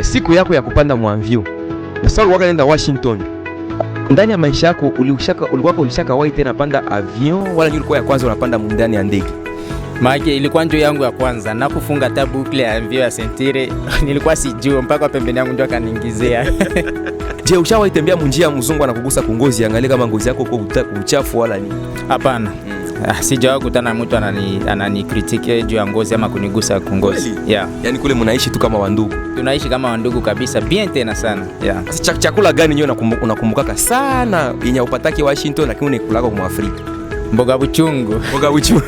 Siku yako ya kupanda mwavyo na sasa ulikuwa unaenda Washington, ndani ya maisha yako ulishaka wahi tena panda avion wala ni ulikuwa ya kwanza unapanda ndani ya ndege? Maana ilikuwa ndio yangu ya kwanza na kufunga tabukle ya avion ya sentire nilikuwa sijui mpaka pembeni yangu ndio akaniingizia. Je, ushawahi tembea munjia mzungu anakugusa kungozi angalie kama ngozi yako uko uchafu wala ni? Hapana. Sijawahi kutana mtu anani-critique juu ya ngozi ama kunigusa kungozi. Yeah. Yaani kule mnaishi tu kama wandugu. Tunaishi kama wandugu kabisa, bien tena sana. Yeah. Chakula gani nyo unakumbukaka sana yenye upatake Washington lakini unakulaka kwa Afrika? Mboga buchungu. Mboga buchungu.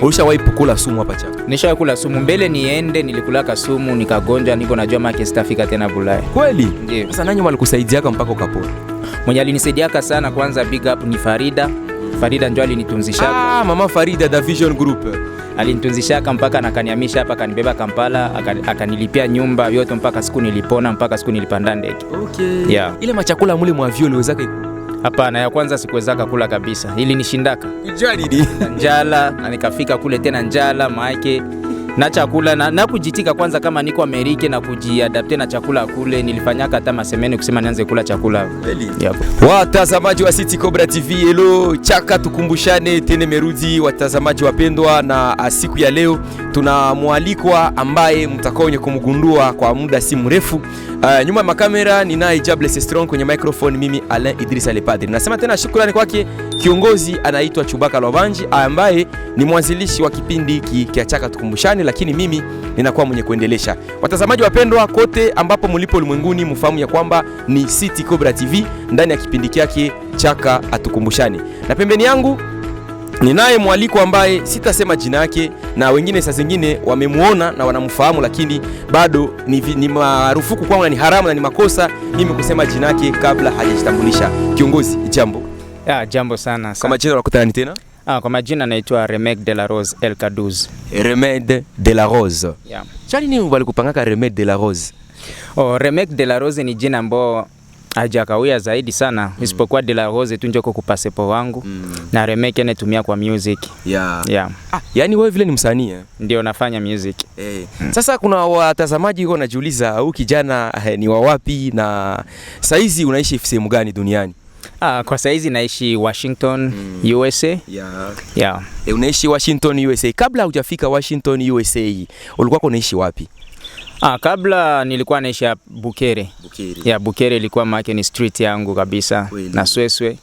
Ulishawahi kula sumu hapa chaka? Nishawahi kula sumu. Mbele niende nilikulaka sumu nikagonja, niko najua maki sitafika tena Bulaya. Kweli? Ndio. Sasa nani walikusaidiaka mpaka ukapona? Mwenye alinisaidiaka sana kwanza big up ni Farida. Farida ndio alinitunzishaka. Mama Farida da Vision Group. Alinitunzishaka mpaka nakanihamisha hapa, akanibeba Kampala, akanilipia nyumba yote mpaka siku nilipona, mpaka siku nilipanda ndege. Okay. Yeah. Ile machakula mule mwa avion uliwezaka? Hapana, ya kwanza sikuwezaka kula kabisa. Ili nishindaka. Kujali ni njala na nikafika kule tena njala maake na chakula na kujitika kwanza kama niko Amerika na kujiadapte na chakula kule. Nilifanyaka hata masemeni kusema nianze kula chakula. Yep. Watazamaji wa City Cobra TV, hello, chaka tukumbushane tena merudi watazamaji wapendwa, na siku ya leo tuna mwalikwa ambaye mtakaonye kumgundua kwa muda si mrefu. Nyuma ya makamera ninaye Jabless Strong, kwenye microphone mimi Alain Idrissa Le Padre. Nasema tena shukrani kwake kiongozi anaitwa Chubaka Lwabanji ambaye ni mwanzilishi wa kipindi hiki kia chaka tukumbushane, lakini mimi ninakuwa mwenye kuendelesha. Watazamaji wapendwa kote ambapo mlipo ulimwenguni, mfahamu ya kwamba ni City Cobra TV ndani ya kipindi kyake chaka atukumbushane. Na pembeni yangu ninaye mwaliko ambaye sitasema jina yake, na wengine saa zingine wamemuona na wanamfahamu, lakini bado ni marufuku kwangu na ni haramu na ni makosa mimi kusema jina yake kabla hajajitambulisha. Kiongozi, jambo. Jambo sana. Kwa majina unakutana tena? Kwa majina naitwa Remède de la Rose El Kaduz. Remède de la Rose. Yeah. Chani ni walikupangaka Remède de la Rose? Remède de la Rose ni jina ambao hajakawia zaidi sana, isipokuwa de la Rose tu njoko kupasepo wangu na Remède natumia kwa music. Yeah. Yani wewe vile ni msanii? Ndio nafanya music. Sasa kuna watazamaji wao wanajiuliza huyu kijana ni wa wapi na saizi unaishi sehemu gani duniani? Kwa saizi naishi Washington, USA. Yeah. Unaishi Washington, USA. Kabla hujafika Washington, USA, ulikuwa unaishi wapi? Kabla nilikuwa naishi Bukere. Yeah, Bukere ilikuwa maana ni street yangu kabisa. Na Sweswe.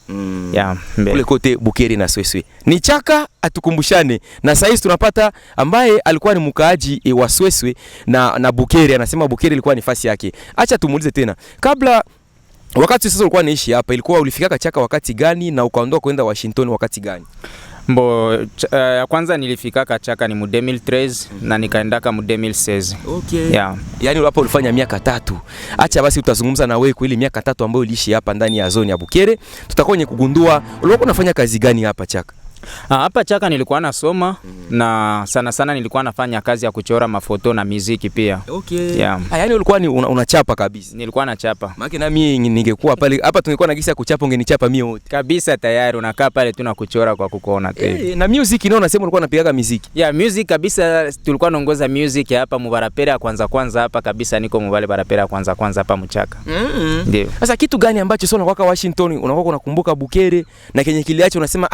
Yeah, kule kote Bukere na Sweswe. Ni chaka atukumbushane. Na saizi tunapata ambaye alikuwa ni mkaaji wa Sweswe na Bukere, anasema Bukere ilikuwa ni fasi yake. Acha tumuulize tena. Kabla wakati sasa ulikuwa unaishi hapa, ilikuwa ulifika chaka wakati gani na ukaondoka kwenda Washington wakati gani? Kwanza nilifika chaka ni mu 2013 na nikaendaka mu 2016. Okay. Yeah. Yaani hapo ulifanya miaka 3. Acha basi utazungumza na wewe kwa ile miaka 3 ambayo uliishi hapa ndani ya zone ya Bukere. Tutakuwa kwenye kugundua ulikuwa unafanya kazi gani hapa chaka. Hapa chaka nilikuwa nasoma na sana nilikuwa nafanya kazi ya kuchora mafoto na muziki pia. Okay. Yeah. Yaani ulikuwa ni unachapa kabisa. Nilikuwa nachapa. Maana na mimi ningekuwa pale hapa tungekuwa na gisa kuchapa ungenichapa mimi wote. Kabisa tayari unakaa pale tu na kuchora kwa kukuona tena. Na music ndio unasema ulikuwa unapiga muziki. Yeah, music kabisa tulikuwa naongoza music hapa Mubarapera kwanza hapa kabisa, niko Mubale Barapera kwanza hapa Mchaka. Ndio. Sasa kitu gani ambacho sio unakuwa Washington unakuwa unakumbuka Bukere na kenye kiliacho unasema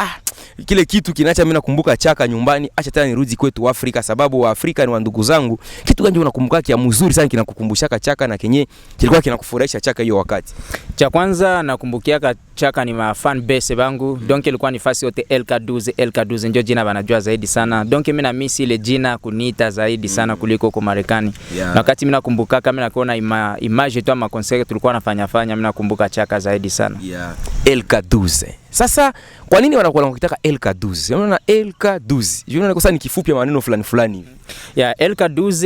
kile kitu kinaacha mimi nakumbuka chaka nyumbani, acha tena nirudi kwetu Afrika sababu wa Afrika ni wa ndugu zangu. Kitu gani unakumbuka kia mzuri sana kinakukumbushaka chaka na kenye kilikuwa kinakufurahisha chaka hiyo wakati? Cha kwanza nakumbukia chaka ni ma fan base bangu. Donc ilikuwa ni fasi yote El Kaduz ndio jina wanajua zaidi sana. Donc mimi na miss ile jina kuniita zaidi sana kuliko kwa Marekani. Yeah. Na wakati mimi nakumbuka kama nakuona image tu ama concert tulikuwa nafanya mimi nakumbuka chaka zaidi sana. Yeah. El Kaduz. Sasa kwa nini wanakuwa wanakitaka El Kaduz? Unaona El Kaduz. Unaona kosa ni kifupi maneno fulani hivi. Yeah, El Kaduz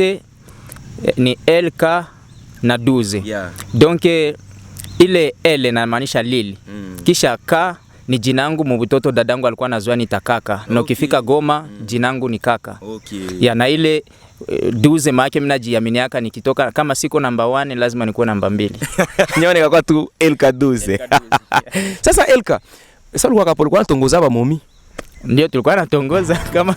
ni Elka na Duze. Yeah. Donc ile L inamaanisha lili. Kisha K ni jina yangu mbutoto, dadangu alikuwa anazoea ni Takaka. Na ukifika Goma jina yangu ni Kaka. Ya na ile 12 maana mimi najiaminiaka nikitoka kama siko namba 1 lazima nikuwe namba 2. Nione kwa tu Elka 12. Sasa Elka, sasa ulikuwa kapo ulikuwa unatongoza ba momi? Ndio tulikuwa natongoza kama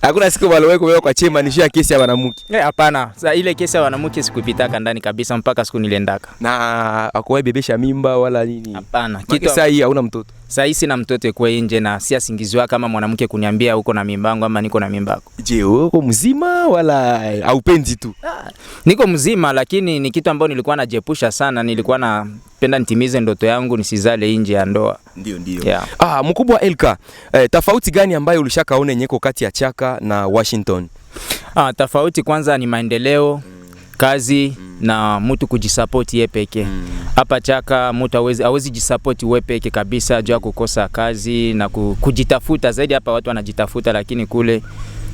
hakuna siku waloweko wewe kwa chema nishia kesi ya wanamke. Hapana. Sasa ile kesi ya wanamke sikupitaka ndani kabisa mpaka siku niliendaka. Na akowahi bebesha mimba wala nini? Hapana. Kitu sasa hii hauna mtoto. Sasa hii sina mtoto kwa nje na si asingiziwa kama mwanamke kuniambia uko na mimba yangu ama niko na mimba yako. Je, uko mzima wala haupendi tu? Niko mzima, lakini ni kitu ambacho nilikuwa najiepusha sana. Nilikuwa napenda nitimize ndoto yangu nisizale nje ya ndoa. Ndio. Yeah. Mkubwa Elka, tofauti gani ambayo ulishakaona nyeko kati ya Chaka na Washington? Tofauti kwanza ni maendeleo, kazi na mtu kujisupport yeye peke. Hapa Chaka mtu hawezi jisupport wewe peke kabisa juu ya kukosa kazi na kujitafuta zaidi. Hapa watu wanajitafuta, lakini kule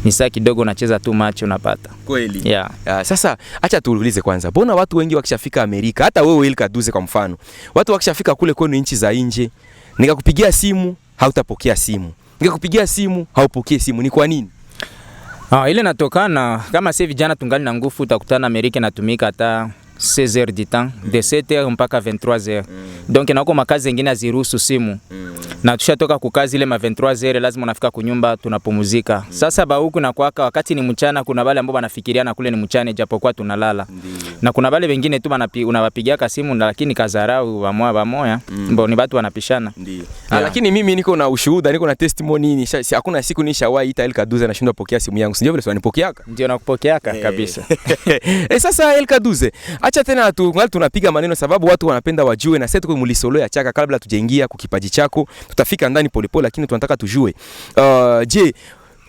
ni saa kidogo unacheza tu macho unapata. Kweli. Yeah. Sasa acha tuulize kwanza. Mbona watu wengi wakishafika Amerika, hata wewe Elka 12 kwa mfano, watu wakishafika kule kwenu nchi za nje, nikakupigia simu hautapokea simu, nikakupigia simu haupokee simu, ni kwa nini? Ile natokana kama sisi vijana tungali na nguvu, utakutana Amerika natumika hata 16 heures du temps de 7 heures mpaka 23 heures. Donc na huko makazi mengine aziruhusu simu. Na tushatoka kukazi ile ma 23 heures lazima unafika kunyumba tunapumzika. Sasa ba huku na kwaka wakati ni mchana, kuna wale ambao wanafikiria na kule ni mchana japokuwa tunalala. Na kuna wale wengine tu unawapigia simu lakini kazarau bamoya mbona ni watu wanapishana. Yeah. Lakini mimi niko na ushuhuda, niko na testimony, hakuna siku nishawahi ita Elka 12 anashindwa kupokea simu yangu. Sio vile wanipokeaka? Ndio nakupokeaka kabisa. Sasa Elka 12, acha tena tunapiga maneno sababu watu wanapenda wajue, na sasa tuko mulisolo ya Chaka. Kabla tujaingia kwa kipaji chako, tutafika ndani polepole, lakini tunataka tujue je,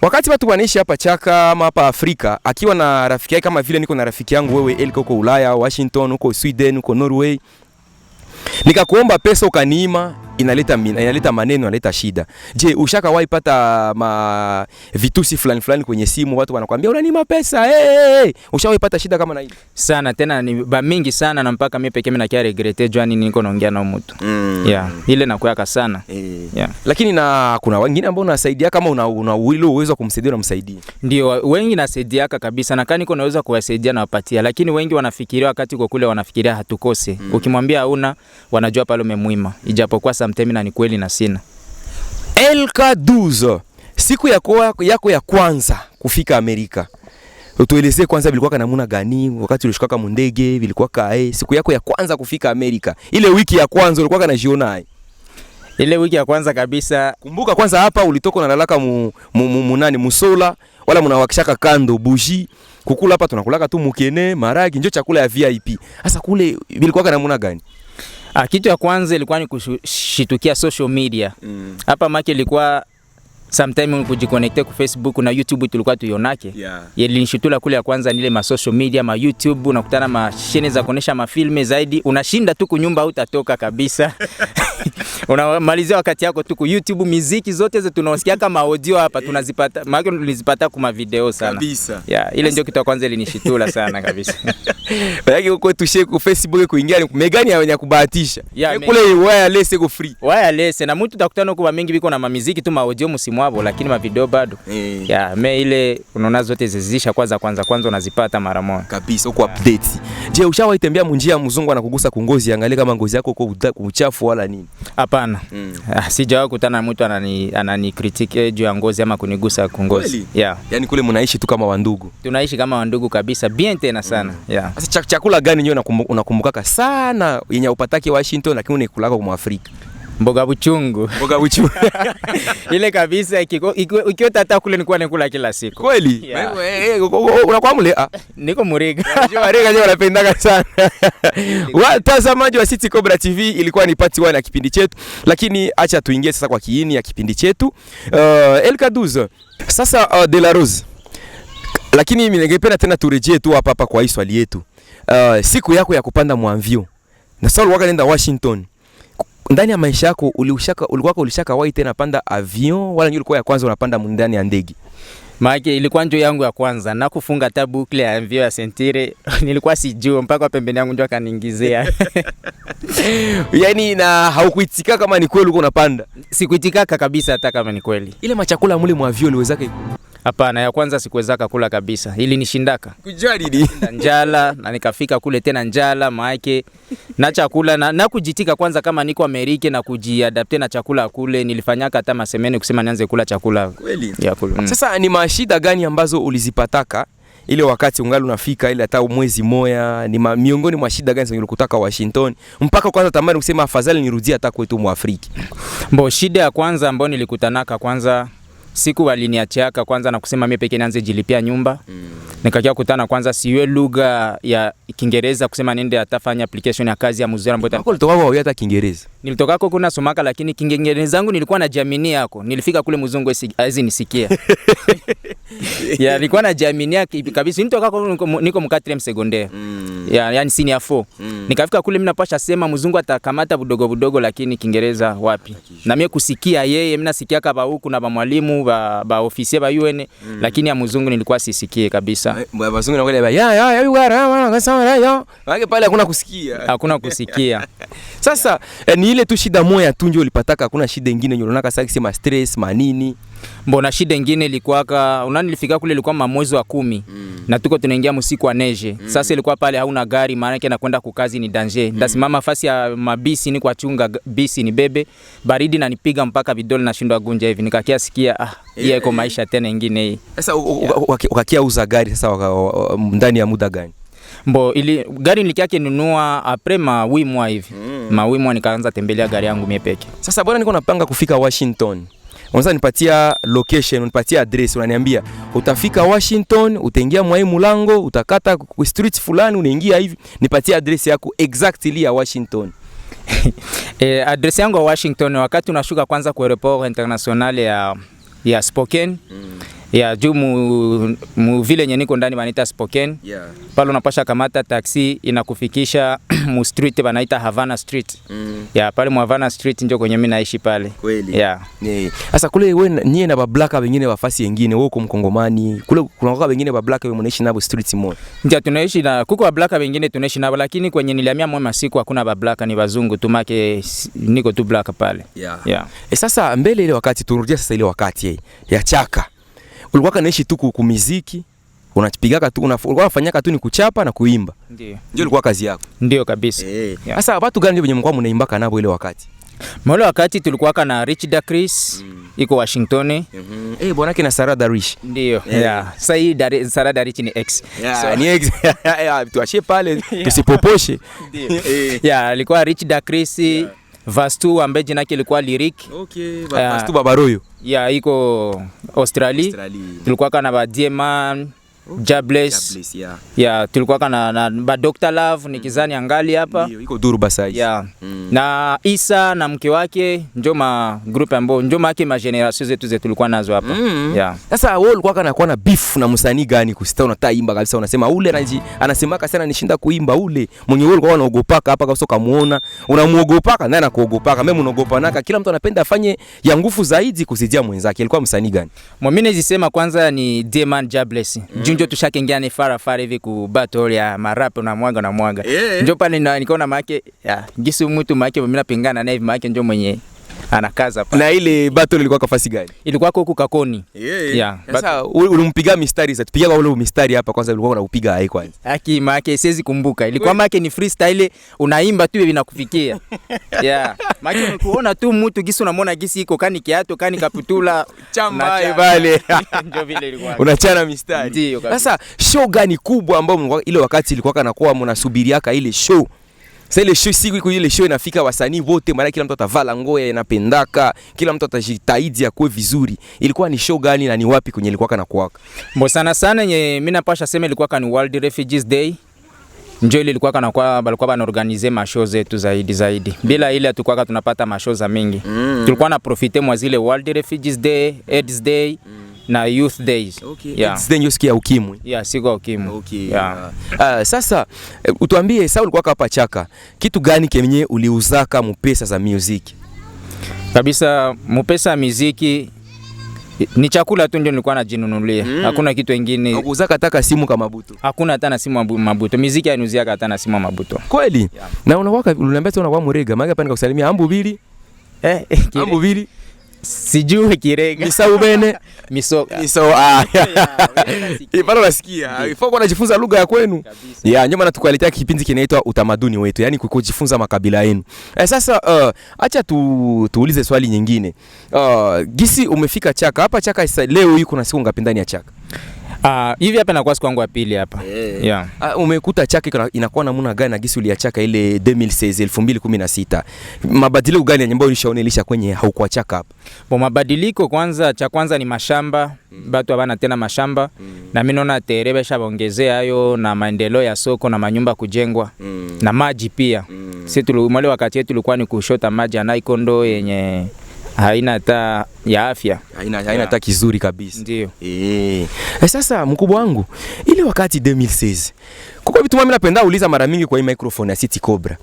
wakati watu wanaishi hapa Chaka ama hapa Afrika, akiwa na rafiki yake kama vile niko na rafiki yangu wewe Elka huko Ulaya, Washington, huko Sweden, huko Norway, nikakuomba pesa ukaniima, inaleta maneno, inaleta shida. Je, ushakawahi pata vitusi fulani kwenye simu, watu wanakuambia unanima pesa? Ushawahi pata shida kama na hili? Sana tena ni mingi sana, na mpaka mimi pekee mimi nakia regrete jani niko naongea na mtu. Yeah, ile nakuaka sana. Yeah. Lakini na kuna wengine ambao unasaidia, kama una uwezo kumsaidia unamsaidia. Ndio, wengi nasaidiaka kabisa, na kama niko naweza kuwasaidia na wapatia, lakini wengi wanafikiria wakati kwa kule wanafikiria hatukose. Ukimwambia hauna, wanajua pale umemwima. Ijapokuwa sometimes na ni kweli na sina. Elka 12, siku yako ya kwanza kufika Amerika, utuelezee kwanza vilikuwa namna gani wakati ulishikaka mundege, vilikuwa siku yako ya kwanza kufika Amerika, ile wiki ya kwanza ulikuwa unajiona? Ile wiki ya kwanza kabisa, kumbuka kwanza hapa ulitoka unalalaka munani musola wala mnawakishaka kando buji, kukula hapa tunakulaka tu mukene maragi, ndio chakula ya VIP. Sasa kule vilikuwa namna gani? Kitu ya kwanza ilikuwa ni kushitukia social media. Hapa maki ilikuwa sometime kujiconnecte ku Facebook na YouTube tulikuwa tuionake. Ilinishitula kule ya kwanza nile ma social media, ma YouTube, unakutana mashine za kuonesha mafilme zaidi, unashinda tu kunyumba hutatoka kabisa. Unamalizia wakati yako tu ku YouTube, muziki zote zetu tunasikia kama audio hapa tunazipata, maana tulizipata kwa video sana. Kabisa. Ile ndio kitu ya kwanza ilinishitula sana kabisa. Yake uko tushe ku Facebook kuingia megani ya kubahatisha. Kule wireless iko free. Wireless na mtu utakutana kwa mingi biko na muziki tu, audio msimu wao, lakini ma video bado. Ile unaona zote zizisha kwanza unazipata mara moja. Kabisa uko update. Je, ushawahi tembea munjia mzungu anakugusa kungozi, angalia kama ngozi yako uko uchafu wala nini? Hapana. Sijawahi kutana mtu anani critique juu ya ngozi ama kunigusa kungozi. Yaani kule mnaishi tu kama wandugu. Tunaishi kama wandugu kabisa, bien tena sana. Sasa chakula gani nyo unakumbukaka sana yenye upatake Washington lakini unakulaka kwa Afrika? Mboga buchungu. Ile kabisa ikiwa tata kule nilikuwa nakula kila siku. Kweli? Unakuwa mle? Niko Muriga. Muriga ndio wanapendaka sana. Watazamaji wa City Cobra TV, ilikuwa ni part 1 ya kipindi chetu, lakini acha tuingie sasa kwa kiini ya kipindi chetu. Elka 12. Sasa De La Rose. Lakini mimi ningependa tena turejee tu hapa kwa hii swali yetu. Siku yako ya kupanda mwavio. Na sasa ulikuwa nenda Washington. Ndani ya maisha yako ulikuwa ulishaka wahi tena panda avion wala ulikuwa ya kwanza unapanda ndani ya ndege? Maana ilikuwa njo yangu ya kwanza na kufunga tabukle ya mbio ya sentire nilikuwa sijui mpaka pembeni yangu ndio akaniingizia. Yaani na haukuitika kama ni kweli uko unapanda? Sikuitika kabisa hata kama ni kweli. Ile machakula mule mwa avion uliwezaka? Hapana, ya kwanza sikuwezaka kula kabisa. Ili nishindaka. Kujua nini? Njala na nikafika kule tena njala maana na chakula na kujitika kwanza kama niko Amerika na kujiadapte na chakula kule nilifanyaka hata masemene kusema nianze kula chakula kweli ya kule. Sasa ni mashida gani ambazo ulizipataka ile wakati ungali unafika ile hata mwezi moya? Ni miongoni mwa shida gani ulikutaka Washington mpaka kwanza tamani kusema afadhali nirudie hata kwetu mu Afrika? Shida ya kwanza ambayo nilikutanaka kwanza siku waliniachiaka kwanza na kusema mimi pekee nianze jilipia nyumba. Nikakia kutana kwanza siwe lugha ya Kiingereza kusema nende atafanya application ya kazi ya muziki ambayo hapo ulitoka kwa hata Kiingereza. Nilitoka huko kuna somaka lakini Kiingereza zangu nilikuwa na jamini yako. Nilifika kule mzungu hizi nisikia. Ya nilikuwa na jamini kabisa. Nilitoka niko mkatrem secondaire. Yani senior 4. Nikafika kule mimi napasha sema mzungu atakamata budogo budogo lakini Kiingereza wapi. Na mimi kusikia yeye mimi nasikia kama huku na ba mwalimu ba ofisier ba UN lakini ya mzungu nilikuwa sisikie kabisa. Wazungu na wale ya you got wake pale hakuna kusikia. Hakuna kusikia. Sasa ni ile tu shida moja tu ndio ulipataka, hakuna shida nyingine unaonaka sasa kusema stress manini? Mbona shida nyingine ilikuwa nilifika kule ilikuwa mwezi wa 10 na tuko tunaingia msiku wa neige. Sasa ilikuwa pale hauna gari maana yake nakwenda kukazi ni danger. Ndasimama fasi ya mabisi ni kwa chunga bisi ni bebe baridi na nipiga mpaka vidole na shindwa gunja hivi. Nikakia sikia hii iko maisha tena nyingine hii. Sasa ukakia uza gari sasa ndani ya muda gani? Ili gari nilikiake nunua après mawimwa hivi. Mawimwa nikaanza tembelea gari yangu mimi peke. Sasa bwana niko napanga kufika Washington. Unaweza nipatia location, unipatia address, unaniambia utafika Washington, utaingia mwa mlango, utakata ku street fulani unaingia hivi. Nipatia address yako exactly ya Washington. Address yangu ya Washington wakati unashuka kwanza kwa airport international ya Spokane. Ya juu mu vile yenye niko ndani wanaita Spokane. Pale unapasha kamata taxi inakufikisha mu street wanaita Havana Street. Pale mu Havana Street ndio kwenye mimi naishi pale. Kweli. Sasa kule wewe nyie na bablaka wengine wafasi wengine wewe uko Mkongomani. Kule kuna waka wengine bablaka wewe mnaishi nabo street moja. Ndio tunaishi na kuko bablaka wengine tunaishi nabo lakini kwenye nilihamia mwa siku hakuna bablaka ni wazungu tumake niko tu black pale. Sasa mbele ile wakati turudia sasa ile wakati ya chaka. Ulikuwa kanaishi tu kumuziki, unapigaga tu ulikuwa unafanyaka tu ni kuchapa na kuimba. Ndio ilikuwa kazi yako. Ndio kabisa. Sasa watu gani wenye mlikuwa mnaimbaka nabo ile wakati? Mwale wakati tulikuwa kana Rich Da Chris iko Washington. Bwana kina Sarada Rich. Ndio. Sasa hii Sarada Rich ni X. So ni X. Tuachie pale tusipoposhe. Ndio. Alikuwa Rich Da Chris. Vastu ambaye jina yake ilikuwa Lyric. Vastu Babaroyo. Iko Australia. Tulikuwa kana ba Dieman, Jabless. Tulikuwa kana na ba Dr. Love nikizani angali hapa. Ndio, iko Durba sasa. Na Isa na mke wake ndio ma group ambao ndio make ma generation zetu tulikuwa nazo hapa. Sasa wewe ulikuwa kana kuwa na beef na msanii gani kusita unataka imba kabisa unasema ule anasemaka sana nishinda kuimba ule. Mwenye wewe ulikuwa unaogopaka hapa kabisa ukamuona. Unamuogopaka naye anakuogopaka. Mimi unaogopanaka kila mtu anapenda afanye ya nguvu zaidi kuzidia mwenzake. Ilikuwa msanii gani? Mimi nazisema kwanza ni Dieman Jabless. Ndio tushakengia ni fara hivi ku battle ya marap na mwaga. Ndio pale nikaona make gisu mtu make mimi napingana naye make ndio mwenye anakaza pale. Na ile battle ilikuwa kafasi gani? Ilikuwa huko Kakoni. Sasa ulimpiga mistari za tupiga ule mistari hapa kwanza ulikuwa unaupiga hai kwanza. Make siwezi kumbuka. Ilikuwa make ni freestyle unaimba tu hivi nakufikia. Make kuona tu mtu gisu unamwona gisi iko kani kiato kani kaputula chamba pale. Ndio vile ilikuwa. Unachana mistari. Sasa show gani kubwa ambayo ile wakati ilikuwa kana kwa mnasubiriaka ile show? Sasa ile show siku ile show inafika wasanii wote maana kila mtu atavala nguo yanapendaka, kila mtu atajitahidi akuwe vizuri. Ilikuwa ni show gani na ni wapi kwenye ilikuwa kana kuwaka? Sana mimi napasha sema ilikuwa ni World Refugees Day. Njoo ile ilikuwa kana kwa balikuwa bana organize ma show zetu zaidi. Bila ile tulikuwa tunapata ma show za mingi. Tulikuwa na profite mwa zile World Refugees Day, AIDS Day. Na Youth Days. Ndio sikia ukimwi. Siku ya ukimwi. Sasa utuambie sasa ulikuwa hapa Chaka. Kitu gani kenye uliuzaka mpesa za music? Kabisa mpesa muziki Ni chakula tu ndio nilikuwa najinunulia. Hakuna kitu kingine. Ukuzaka taka simu kama Mabuto. Hakuna hata na simu Mabuto. Muziki hainuzia hata na simu Mabuto. Kweli? Yeah. Na unaniambia tu unakuwa murega, maana hapa nikakusalimia ambu bili. Ambu bili. Sijui Kirega. Misau bene. Miso. Bado nasikia. Ifoko unajifunza lugha ya kwenu. Ya nyuma na tukualetea kipindi kinaitwa utamaduni wetu, yani kujifunza makabila yenu. Sasa acha tuulize swali nyingine. Gisi umefika Chaka. Hapa Chaka leo yuko na siku ngapi ndani ya Chaka? Hivi hapa nakuwa siku yangu ya pili hapa. Yeah. Umekuta Chaka inakuwa namna gani na gisi uliachaka ile 2016 2016? Mabadiliko gani ambayo ulishaonelisha kwenye haukuwa Chaka hapa? Mabadiliko kwanza, cha kwanza ni mashamba. Batu habana tena mashamba. Na mimi naona terebe shabaongezea hayo na maendeleo ya soko na manyumba kujengwa. Na maji pia. Sisi tulimwale wakati yetu tulikuwa ni kushota maji ya Naikondo yenye haina hata ya afya. Haina hata kizuri kabisa. Ndio. Sasa mkubwa wangu, ile wakati 2016 kuko vitu mimi napenda uliza mara mingi kwa hii microphone ya City Cobra.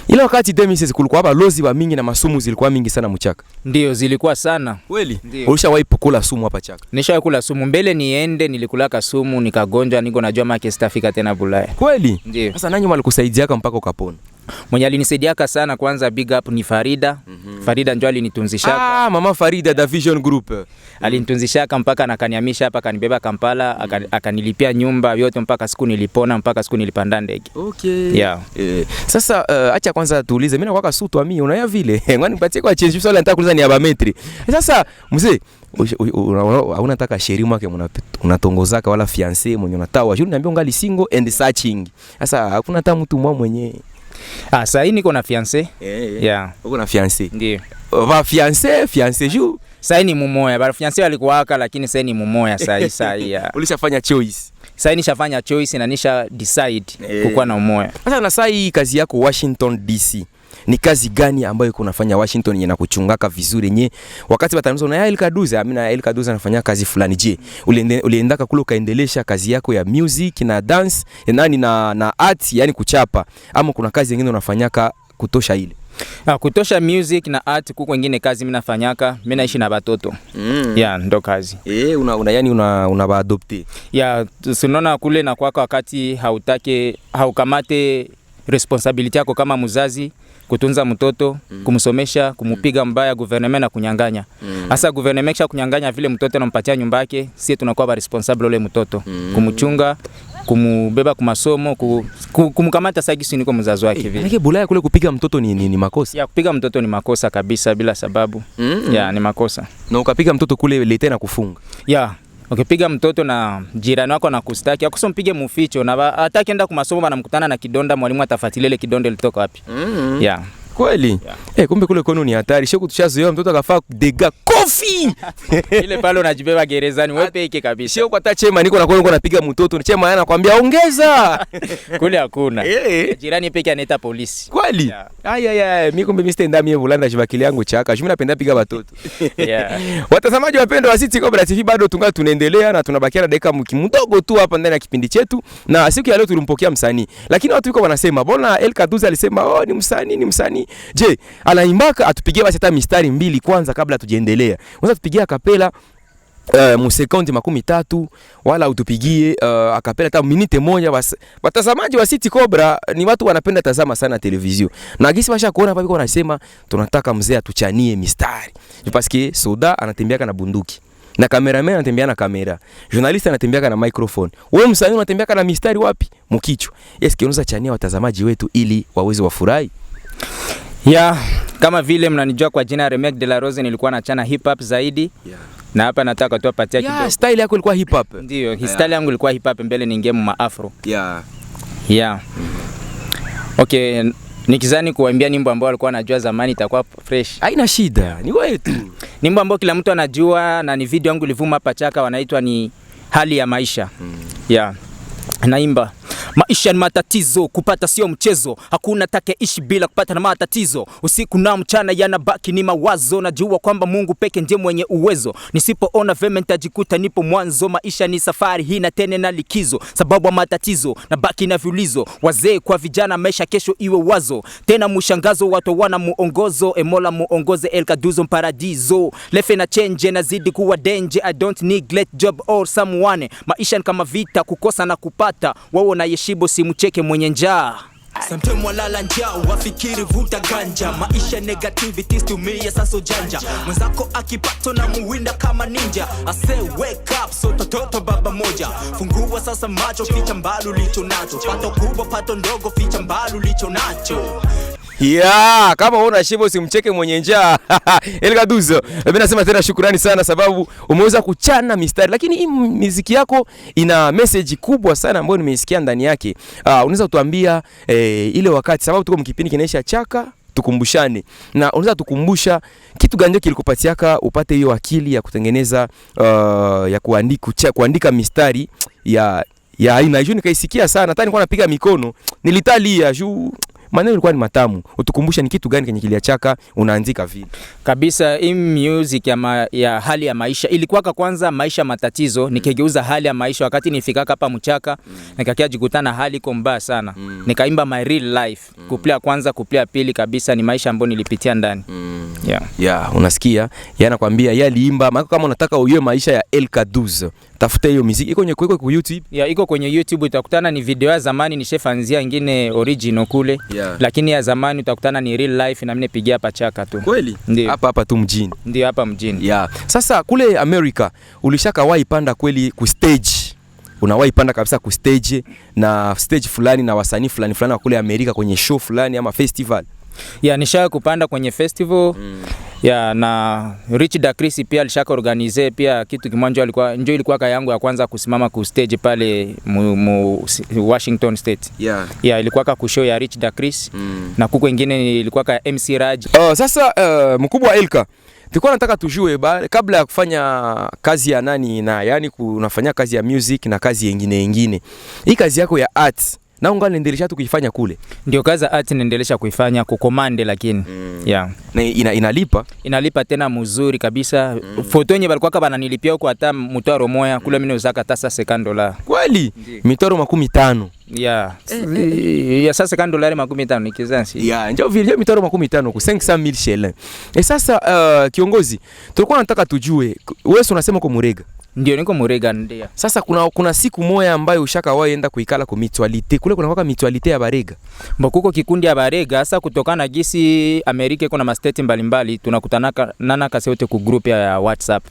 Ile wakati 2016 kulikuwa hapa lozi wa mingi na masumu zilikuwa mingi sana mchaka. Ndio, zilikuwa sana. Kweli? Ulishawahi kula sumu hapa Chaka? Nishawahi kula sumu. Mbele niende nilikulaka sumu nikagonjwa, niko najua maki sitafika tena Bulaya. Kweli? Ndio. Sasa nani walikusaidia mpaka ukapona? Mwenye alinisaidiaka sana kwanza big up ni Farida. Farida ndio alinitunzishaka. Mama Farida da Vision Group. Alinitunzishaka mpaka nakanihamisha hapa kanibeba Kampala, akanilipia nyumba yote mpaka siku nilipona, mpaka siku nilipanda ndege. Okay. Yeah. Sasa acha kwanza tuulize, mimi nakuwa sutu ami unaya vile. Ngani nipatie kwa change swali nataka kuuliza ni abametri. Sasa mzee unataka sheri mwake unatongozaka wala fiancé mwenye unatawa. Juu niambia ungali single and searching. Sasa hakuna hata mtu mwenye. Sasa niko na fiancé. Yeah. Uko na fiancé? Ndio. Va fiancé juu. Sasa ni mumoya. Bado fiancé alikuwaka lakini sasa ni mumoya sasa yeah. Ulishafanya choice. Sasa nishafanya choice na nisha decide kukuwa na umoya. Sasa na sasa hii kazi yako Washington DC. Ni kazi gani ambayo uko unafanya Washington yenye nakuchungaka vizuri yenye wakati watanzo na El Kaduza, mimi na El Kaduza anafanya kazi fulani, je, uliendaka kule ukaendelesha kazi yako ya music na dance na art, yani kuchapa, ama kuna kazi nyingine unafanyaka kutosha ile? Kutosha music na art kuko wengine kazi mimi nafanyaka, mimi naishi na watoto. Yeah, ndo kazi. Una baadopte. Yeah, tunaona kule na kwako wakati haukamate responsibility yako kama mzazi kutunza mtoto, kumsomesha, kumupiga mbaya gouvernement na kunyanganya. Hasa gouvernement kisha kunyanganya vile mtoto anampatia nyumba yake, sisi tunakuwa ba responsible ule mtoto, kumchunga, kumubeba kwa masomo, kumkamata sagisi niko mzazi wake vile. Nake Bulaya kule kupiga mtoto ni makosa. Ya kupiga mtoto ni makosa kabisa bila sababu. Ya ni makosa. Na ukapiga mtoto kule lete na kufunga. Ya ukipiga mtoto na jirani wako na kustaki, akusompige muficho na hata kienda kwa masomo banamkutana na kidonda, mwalimu atafuatilia ile kidonda litoka wapi. Yeah. Kweli? Kumbe kule kwenu ni hatari. Sio kutushazoea mtoto akafaa dega kofi. Ile pale unajibeba gerezani wewe peke kabisa. Sio kwa hata chema niko na kwenu napiga mtoto, ni chema anakuambia ongeza. Kule hakuna. Jirani peke anaita polisi. Kweli? Yeah. Mimi kumbe Mr. Ndami Evulanda jibakili yangu Chaka. Mimi napenda piga watoto. Yeah. Watazamaji wapendwa wa City Cobra TV, bado tunaendelea na tunabakia na dakika mdogo tu hapa ndani ya kipindi chetu. Na siku ya leo tulimpokea msanii. Lakini watu wiko wanasema, "Bona El Kaduza alisema, ni msanii." Je, anaimbaka atupigie basi hata mistari mbili kwanza kabla tujiendelea. Unaweza tupigie akapela musekondi 30 wala utupigie akapela hata minute moja basi. Watazamaji wa City Cobra ni watu wanapenda tazama sana televizio. Na gisi washa kuona hapa wanasema tunataka mzee atuchanie mistari. Parce que soda anatembeaka na bunduki. Na cameraman anatembea na kamera. Journalist anatembea na microphone. Wewe msanii unatembea na mistari wapi? Mkichwa. Yes, unaweza chania watazamaji wetu ili waweze wafurahi. Yeah, kama vile mnanijua kwa jina Remek de la Rose, nilikuwa nachana hip hop zaidi. Yeah. Na hapa nataka tu apatia kidogo. Style yako ilikuwa hip hop. Ndio, style yangu ilikuwa hip hop, mbele ni ngemu ma afro. Yeah. Okay, nikizani kuambia nyimbo ambayo alikuwa anajua zamani itakuwa fresh. Haina shida, ni wewe tu. Nyimbo ambayo kila mtu anajua na ni video yangu ilivuma hapa Chaka, wanaitwa ni Hali ya Maisha. Yeah. Naimba Maisha ni matatizo, kupata sio mchezo. Hakuna takeishi bila kupata na matatizo. Usiku na mchana yanabaki ni mawazo. Najua kwamba Mungu peke ndiye mwenye uwezo. Nisipoona vema nitajikuta nipo mwanzo. Maisha ni safari hii na tena na likizo. Sababu ya matatizo na baki na viulizo. Wazee kwa vijana, maisha kesho iwe wazo. Tena mushangazo, watu wana muongozo. Emola muongoze El Kaduzo Paradiso. Lefe na change na zidi kuwa danger. I don't neglect job or someone. Maisha ni kama vita, kukosa na kupata. Wao na yeshibo simucheke mwenye njaa. Sometimes walala njaa, wafikiri vuta ganja. Maisha negativities tumia sasa ujanja. Mwenzako akipato na muwinda kama ninja. I say wake up, so toto baba moja. Fungua sasa macho, ficha mbali licho nacho. Pato kubwa, pato ndogo, ficha mbali licho nacho. Yeah, kama una shibo simcheke mwenye njaa. El Kaduzo, mimi nasema tena shukrani sana sababu umeweza kuchana mistari, lakini hii muziki yako ina message kubwa sana ambayo nimeisikia ndani yake. Unaweza kutuambia ile wakati, sababu tuko mkipindi kinaisha chaka tukumbushane, na unaweza tukumbusha kitu gani kilikupatiaka upate hiyo akili ya kutengeneza ya kuandika mistari ya aina hiyo? Nikaisikia sana, hata nilikuwa napiga mikono, nilitalia juu maneno yalikuwa ni matamu. Utukumbusha ni kitu gani kwenye Kiliachaka unaandika vile? Kabisa, hii music ya hali ya maisha ilikuwa kwanza maisha matatizo, nikigeuza hali ya maisha wakati nifikaka hapa Mchaka, nikakia jikutana hali iko mbaya sana. Nikaimba my real life. Kuplea kwanza, kuplea pili kabisa ni maisha ambayo nilipitia ndani. Yeah, unasikia? Nakwambia yeye aliimba, kama unataka uiwe maisha ya El Kaduzo, tafuta hiyo muziki. Iko kwenye YouTube? Yeah, iko kwenye YouTube. Utakutana ni video ya zamani nishefanzia ingine original kule. Lakini ya zamani utakutana ni real life na mimi nipigia hapa Chaka tu. Kweli? Hapa tu mjini. Ndio hapa mjini. Sasa kule America ulishakawahi panda kweli ku stage? Unawahi panda kabisa ku stage na stage fulani na wasanii fulani wa kule America kwenye show fulani ama festival? Nishaka kupanda kwenye festival. Na Rich Da Chris pia alishaka organize pia kitu kimoja, ilikuwa yangu ya kwanza kusimama ku stage pale Washington State. Ilikuwa ku show ya Rich Da Chris. Na kuko wengine ilikuwa MC Raj. Sasa mkubwa Elka, tulikuwa nataka tujue kabla ya kufanya kazi ya nani na yani unafanya kazi ya music na kazi nyingine. Hii kazi yako ya art na ungali naendelea tu kuifanya kule? Ndio, kazi art naendelea kuifanya kukomande, lakini na inalipa? Inalipa tena mzuri kabisa. Foto yenyewe balikuwa kama bananilipia huko hata mtwaro moya kule, mimi uzaka hata $50. Kweli? Mitoro 15. Sasa $50 15 nikizansi. Njoo vile mitoro 15 ku 500,000 shillings. Sasa kiongozi, tulikuwa nataka tujue wewe unasema kwa Murega. Ndio, niko Murega ndio. Sasa kuna siku moja ambayo ushakawahi enda kuikala kwa mutualite. Kule kuna kwa mutualite ya Barega. Kuko kikundi ya Barega. Sasa kutokana gisi Amerika iko na masteti mbalimbali, tunakutana nana kasi yote ku group ya WhatsApp.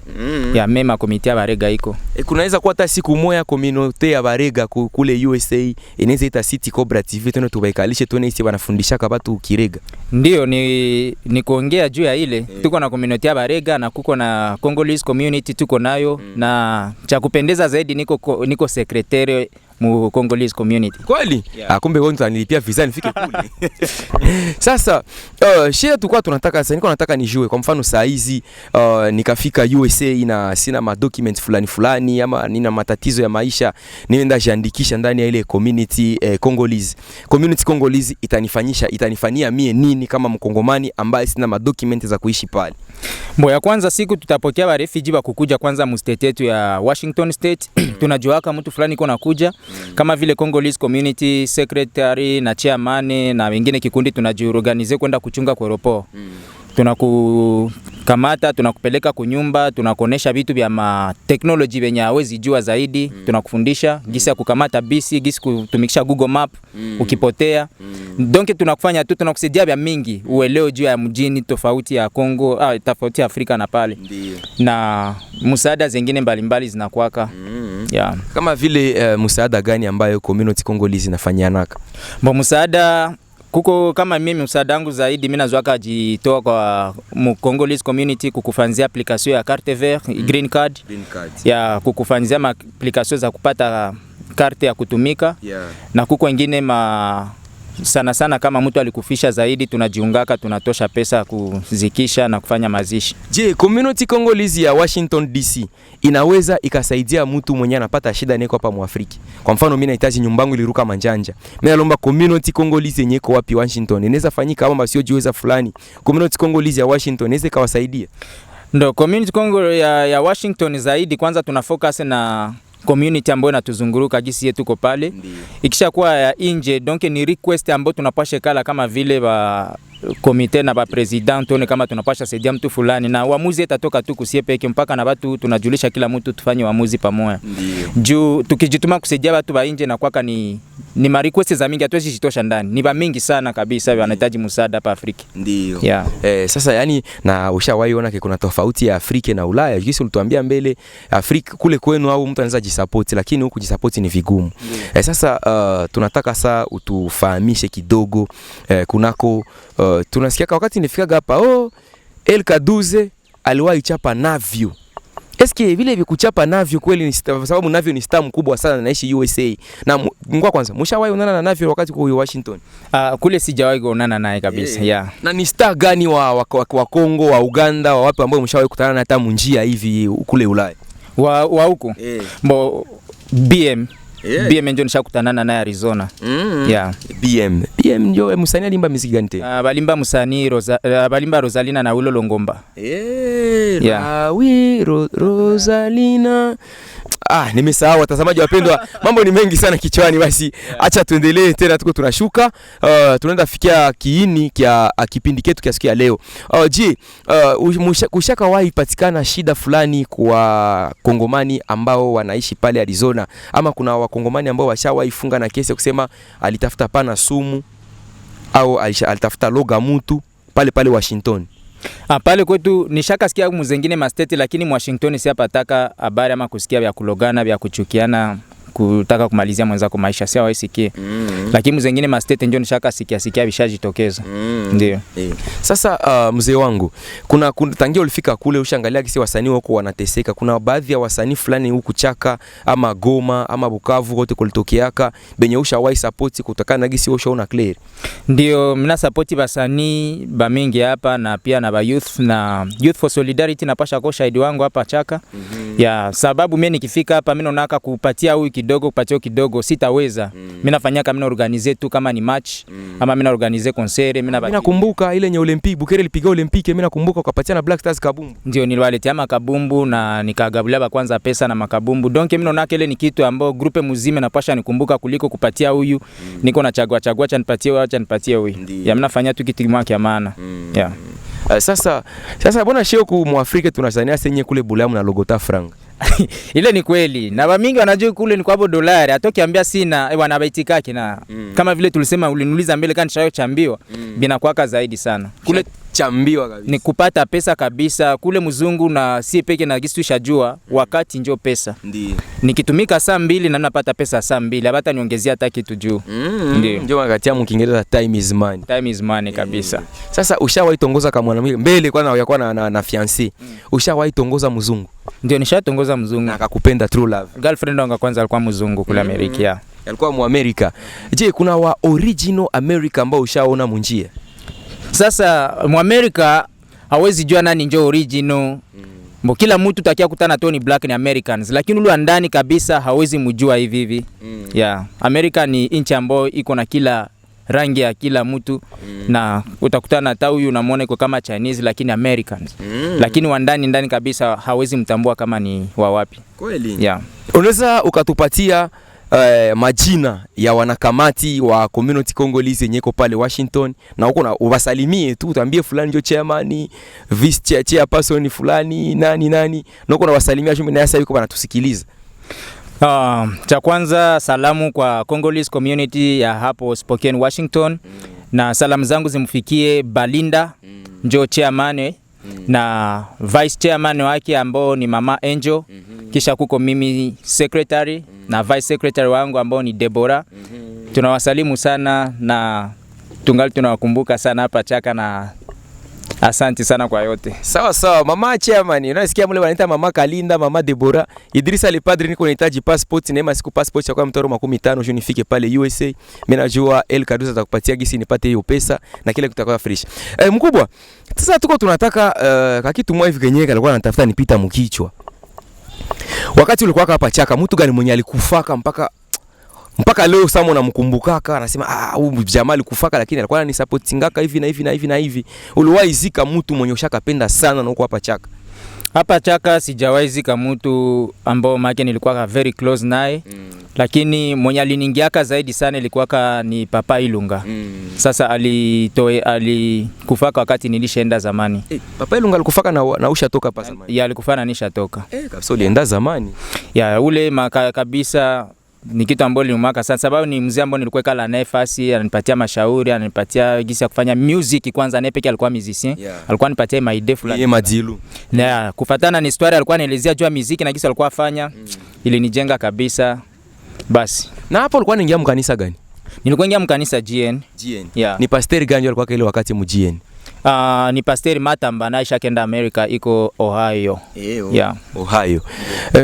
Ya mema komite ya Barega iko. Kunaweza kuwa hata siku moja community ya Barega kule USA inaweza ita City Cobra TV tena tubaikalishe tuone isi wanafundisha kwa watu Kirega. Ndio, ni kuongea juu ya ile. Tuko na community ya Barega na kuko na Congolese community tuko nayo. Na cha kupendeza zaidi niko secretary mu Congolese community. Kweli? Kumbe wewe unanilipia visa nifike kule. Sasa shida tulikuwa tunataka sasa, niko nataka nijue kwa mfano saa hizi nikafika USA na sina madocument fulani ama nina matatizo ya maisha, nienda jiandikisha ndani ya ile community Congolese. Community Congolese itanifanyia mie nini kama mkongomani ambaye sina madocument za kuishi pale? Ya kwanza siku tutapokea wa refugee kukuja kwanza mu state yetu ya Washington State. Tunajuaka mtu fulani iko nakuja kama vile Congolese community secretary na chairman na wengine kikundi, tunajiorganize kwenda kuchunga kwa aeroport. Tunakukamata, tunakupeleka kunyumba, tunakuonesha vitu vya technology venye hawezi jua zaidi. Tunakufundisha gisi ya kukamata bisi, gisi kutumikisha Google Map ukipotea. Donc tunakufanya tu, tunakusaidia vya mingi ueleo juu ya mjini tofauti ya Kongo, tofauti ya Afrika na pale. Na msaada zingine mbalimbali zinakuwaka. Kama vile msaada gani ambayo community Congolese inafanyanaka? Msaada kuko kama mimi msaada wangu zaidi mimi nazoaka jitoa kwa Congolese community kukufanzia application ya carte vert, green card. Ya kukufanzia application za kupata carte ya kutumika. Na kuko wengine sana sana kama mtu alikufisha zaidi tunajiungaka, tunatosha pesa kuzikisha na kufanya mazishi. Je, community Congolese ya Washington DC inaweza ikasaidia mtu mwenye anapata shida neko hapa Mwafrika? Kwa mfano mimi nahitaji nyumbangu iliruka manjanja. Mimi nalomba community Congolese yenye iko wapi Washington inaweza fanyika kama sio jiweza fulani. Community Congolese ya Washington inaweza ikawasaidia. Ndo community Congo ya Washington zaidi kwanza tuna focus na community ambayo inatuzunguruka gisi yetu ko pale. Ikisha kuwa ya nje donc ni request ambayo tunapasha kala kama vile ba komite na ba president one kama tunapasha saidia mtu fulani na uamuzi itatoka tu kusie peke mpaka na watu tunajulisha kila mtu tufanye uamuzi pamoja. Juu tukijituma kusaidia watu ba nje na kwaka ni ma request za mingi hatuwezi jitosha ndani. Ni ba mingi sana kabisa wanahitaji msaada hapa Afrika. Ndio. Yeah. Sasa yani na ushawahi ona kuna tofauti ya Afrika na Ulaya. Jinsi ulituambia mbele Afrika kule kwenu au mtu anaweza jisupport lakini huku jisupport ni vigumu. Sasa tunataka saa utufahamishe kidogo kunako tunasikia wakati nifika hapa El Kaduze aliwahi chapa Navio. Eske vile vikuchapa Navio kweli ni sababu Navio ni star mkubwa sana naishi USA. Na ngwa kwanza mshawahi onana na Navio wakati kwa Washington? Kule sijawahi kuonana naye kabisa. Yeah. Na ni star gani wa Kongo, wa Uganda, wa wapi ambao mshawahi kukutana na hata munjia hivi kule Ulaya? Wa huko. BM. Yeah. BM ndio nishakutana naye Arizona. Yeah. BM ndio msanii alimba muziki gani tena? Balimba msanii balimba Rosalina na Wilo Longomba. Yeah. Rosalina. Nimesahau watazamaji wapendwa. Mambo ni mengi sana kichwani basi. Acha tuendelee tena tuko tunashuka. Tunaenda fikia kiini kia kipindi chetu kia siku ya leo. Kushaka wahi patikana shida fulani kwa Kongomani ambao wanaishi pale Arizona ama kuna Wakongomani ambao washawahi funga na kesi kusema alitafuta pana sumu au alitafuta loga mtu pale Washington? Pale kwetu nishaka sikia muzengine masteti lakini Washington si hapataka habari ama kusikia vya kulogana vya kuchukiana kutaka kumalizia mwenzako maisha si hawasikie. Lakini muzengine masteti ndio nishaka sikia vishajitokeza. Ndio. Sasa mzee wangu kuna tangia ulifika kule ushangalia kisi wasanii wako wanateseka. Kuna baadhi ya wasanii fulani huku Chaka ama Goma ama Bukavu wote kulitokeaka benye ushawahi support kutokana na gisi ushaona clear? Ndio mna support basanii ba mingi hapa na pia na ba youth na Youth for Solidarity na pasha kwa shahidi wangu hapa Chaka. Ya sababu mimi nikifika hapa mimi naonaka kupatia huyu kidogo kupatia kidogo sitaweza. Mimi nafanya kama organize tu kama ni match ama mimi na organize concert mimi nakumbuka ile nye Olympic Bukere ilipiga Olympic mimi nakumbuka ukapatia na Black Stars kabumbu. Ndio niliwaletea makabumbu na nikagabulia kwanza pesa na makabumbu. Donc mimi naona ile ni kitu ambao grupe mzima napasha nikumbuka kuliko kupatia huyu. Niko na chagua acha nipatie huyu acha nipatie huyu. Ya mimi nafanya tu kitu kimwa kia maana. Yeah. Sasa bwana sheo ku Mwafrika tunazania senye kule Bulamu na logota franga. Ile ni kweli. Na wamingi wanajua kule ni kwa dolari. Atokiambia sina bwana baitikake na kama vile tulisema uliniuliza mbele kani shayo chambiwa binakuwaka zaidi sana. Kule chambiwa kabisa. Ni kupata pesa kabisa kule mzungu na si peke na kitu shajua wakati njoo pesa. Ndio. Nikitumika saa 2 na napata pesa saa 2 hata niongezea hata kitu juu. Ndio wakati ya Kiingereza time is money. Time is money kabisa. Sasa ushawahi tongoza kama mwanamke mbele kwanza yakuwa na fiancé. Ushawahi tongoza mzungu? Ndio nishatongoza mzungu. Na akakupenda true love. Girlfriend wangu kwanza alikuwa mzungu kule Amerika. Alikuwa Muamerika. Je, kuna wa original America ambao ushaona munjia? Sasa Muamerika hawezi jua nani ndio original. Kila mtu takia kutana Tony Black ni Americans lakini ule ndani kabisa hawezi mjua hivi. Yeah, America ni nchi ambayo iko na kila rangi ya kila mtu na utakutana hata huyu unamwona iko kama Chinese lakini Americans. Lakini wa ndani kabisa hawezi mtambua kama ni wa wapi. Kweli? Yeah. Unaweza ukatupatia majina ya wanakamati wa community Congolese yenye iko pale Washington na huko na uwasalimie tu utambie fulani ndio chairman, vice chairperson fulani nani na huko na wasalimia shumbi na sasa yuko wanatusikiliza. Cha kwanza salamu kwa Congolese community ya hapo Spokane Washington na salamu zangu zimfikie Balinda ndio chairman na vice chairman wake ambao ni Mama Angel. Kisha kuko mimi secretary na vice secretary wangu ambao ni Deborah. Tunawasalimu sana na tungali tunawakumbuka sana hapa Chaka na Asante sana kwa yote. Sawa sawa, mama chairman, unasikia mle wanaita mama Kalinda, mama Deborah, Idrisa le padre, niko nahitaji passport, neema siku passport ya kwa mtoro 15 juu nifike pale USA. Mimi najua El Kaduza atakupatia gisi nipate hiyo pesa na kile kitakuwa fresh. Mkubwa, sasa tuko tunataka kakitu mwa hivi kenyewe alikuwa anatafuta nipita mkichwa. Wakati ulikuwa hapa Chaka, mtu gani mwenye alikufaka mpaka leo Samo unamkumbukaka, anasema huyu jamaa alikufaka lakini alikuwa ananisupportingaka hivi na hivi na hivi na hivi. Uliwahi zika mtu mwenye ushakapenda sana na uko hapa Chaka? Hapa Chaka sijawahi zika mtu ambao make nilikuwa very close naye. Lakini mwenye aliningiaka zaidi sana ilikuwa ni Papa Ilunga. Sasa alikufaka wakati nilishaenda zamani. Papa Ilunga alikufaka na ushatoka hapa zamani? Ya, alikufana na nishatoka. Kabisa ulienda zamani. Ya, ule kabisa ni kitu ambacho nilimwaka sana sababu ni mzee ambaye nilikuwa kala naye fasi, ananipatia mashauri, ananipatia gisi ya kufanya music kwanza, naye pekee alikuwa musicien. Alikuwa anipatia my idea fulani. Yeye madilu. Na kufuatana na historia alikuwa anaelezea juu ya music na gisi alikuwa afanya, ilinijenga kabisa. Basi. Na hapo ulikuwa unaingia mkanisa gani? Nilikuwa ingia mkanisa GN. Yeah. Ni pastor gani alikuwa kile wakati mu GN? Ni pastor Matamba na Aisha kenda America iko Ohio. Yeah. Ohio.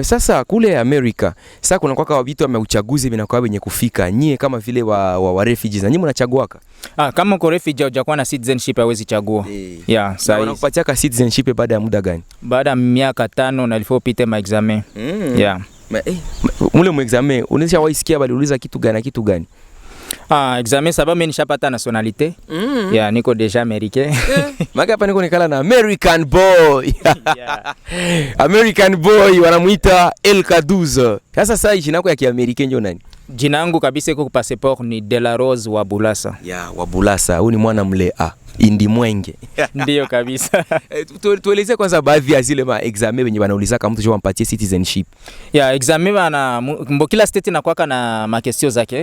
Sasa kule America, sasa kuna kwa vitu vya uchaguzi vinakuwa wenye kufika. Nyie kama vile wa refugees, na nyinyi mnachaguaka? Kama uko refugee hujakuwa na citizenship hawezi chagua. Yeah, sasa wanakupatia ka citizenship baada ya muda gani? Baada ya miaka 5 na ilifo pite ma examen. Yeah. Mule mu examen unaisha waisikia waliuliza kitu gani? Examen sababu mimi nishapata nationalité. Yeah, niko deja américain. Maka hapa niko nikala na American boy. American boy wanamuita El Kaduza. Sasa jina lako ya Kiamerika ndio nani? Jina langu kabisa iko kwa passport ni De La Rose wa Bulasa. Wa Bulasa. Huyu ni mwana mle Indi Mwenge. Ndio kabisa. Tueleze kwanza baadhi ya zile ma examen wenye wanaulizaka kama mtu jo ampatie citizenship. Examen bana kila state inakuwa na ma question zake.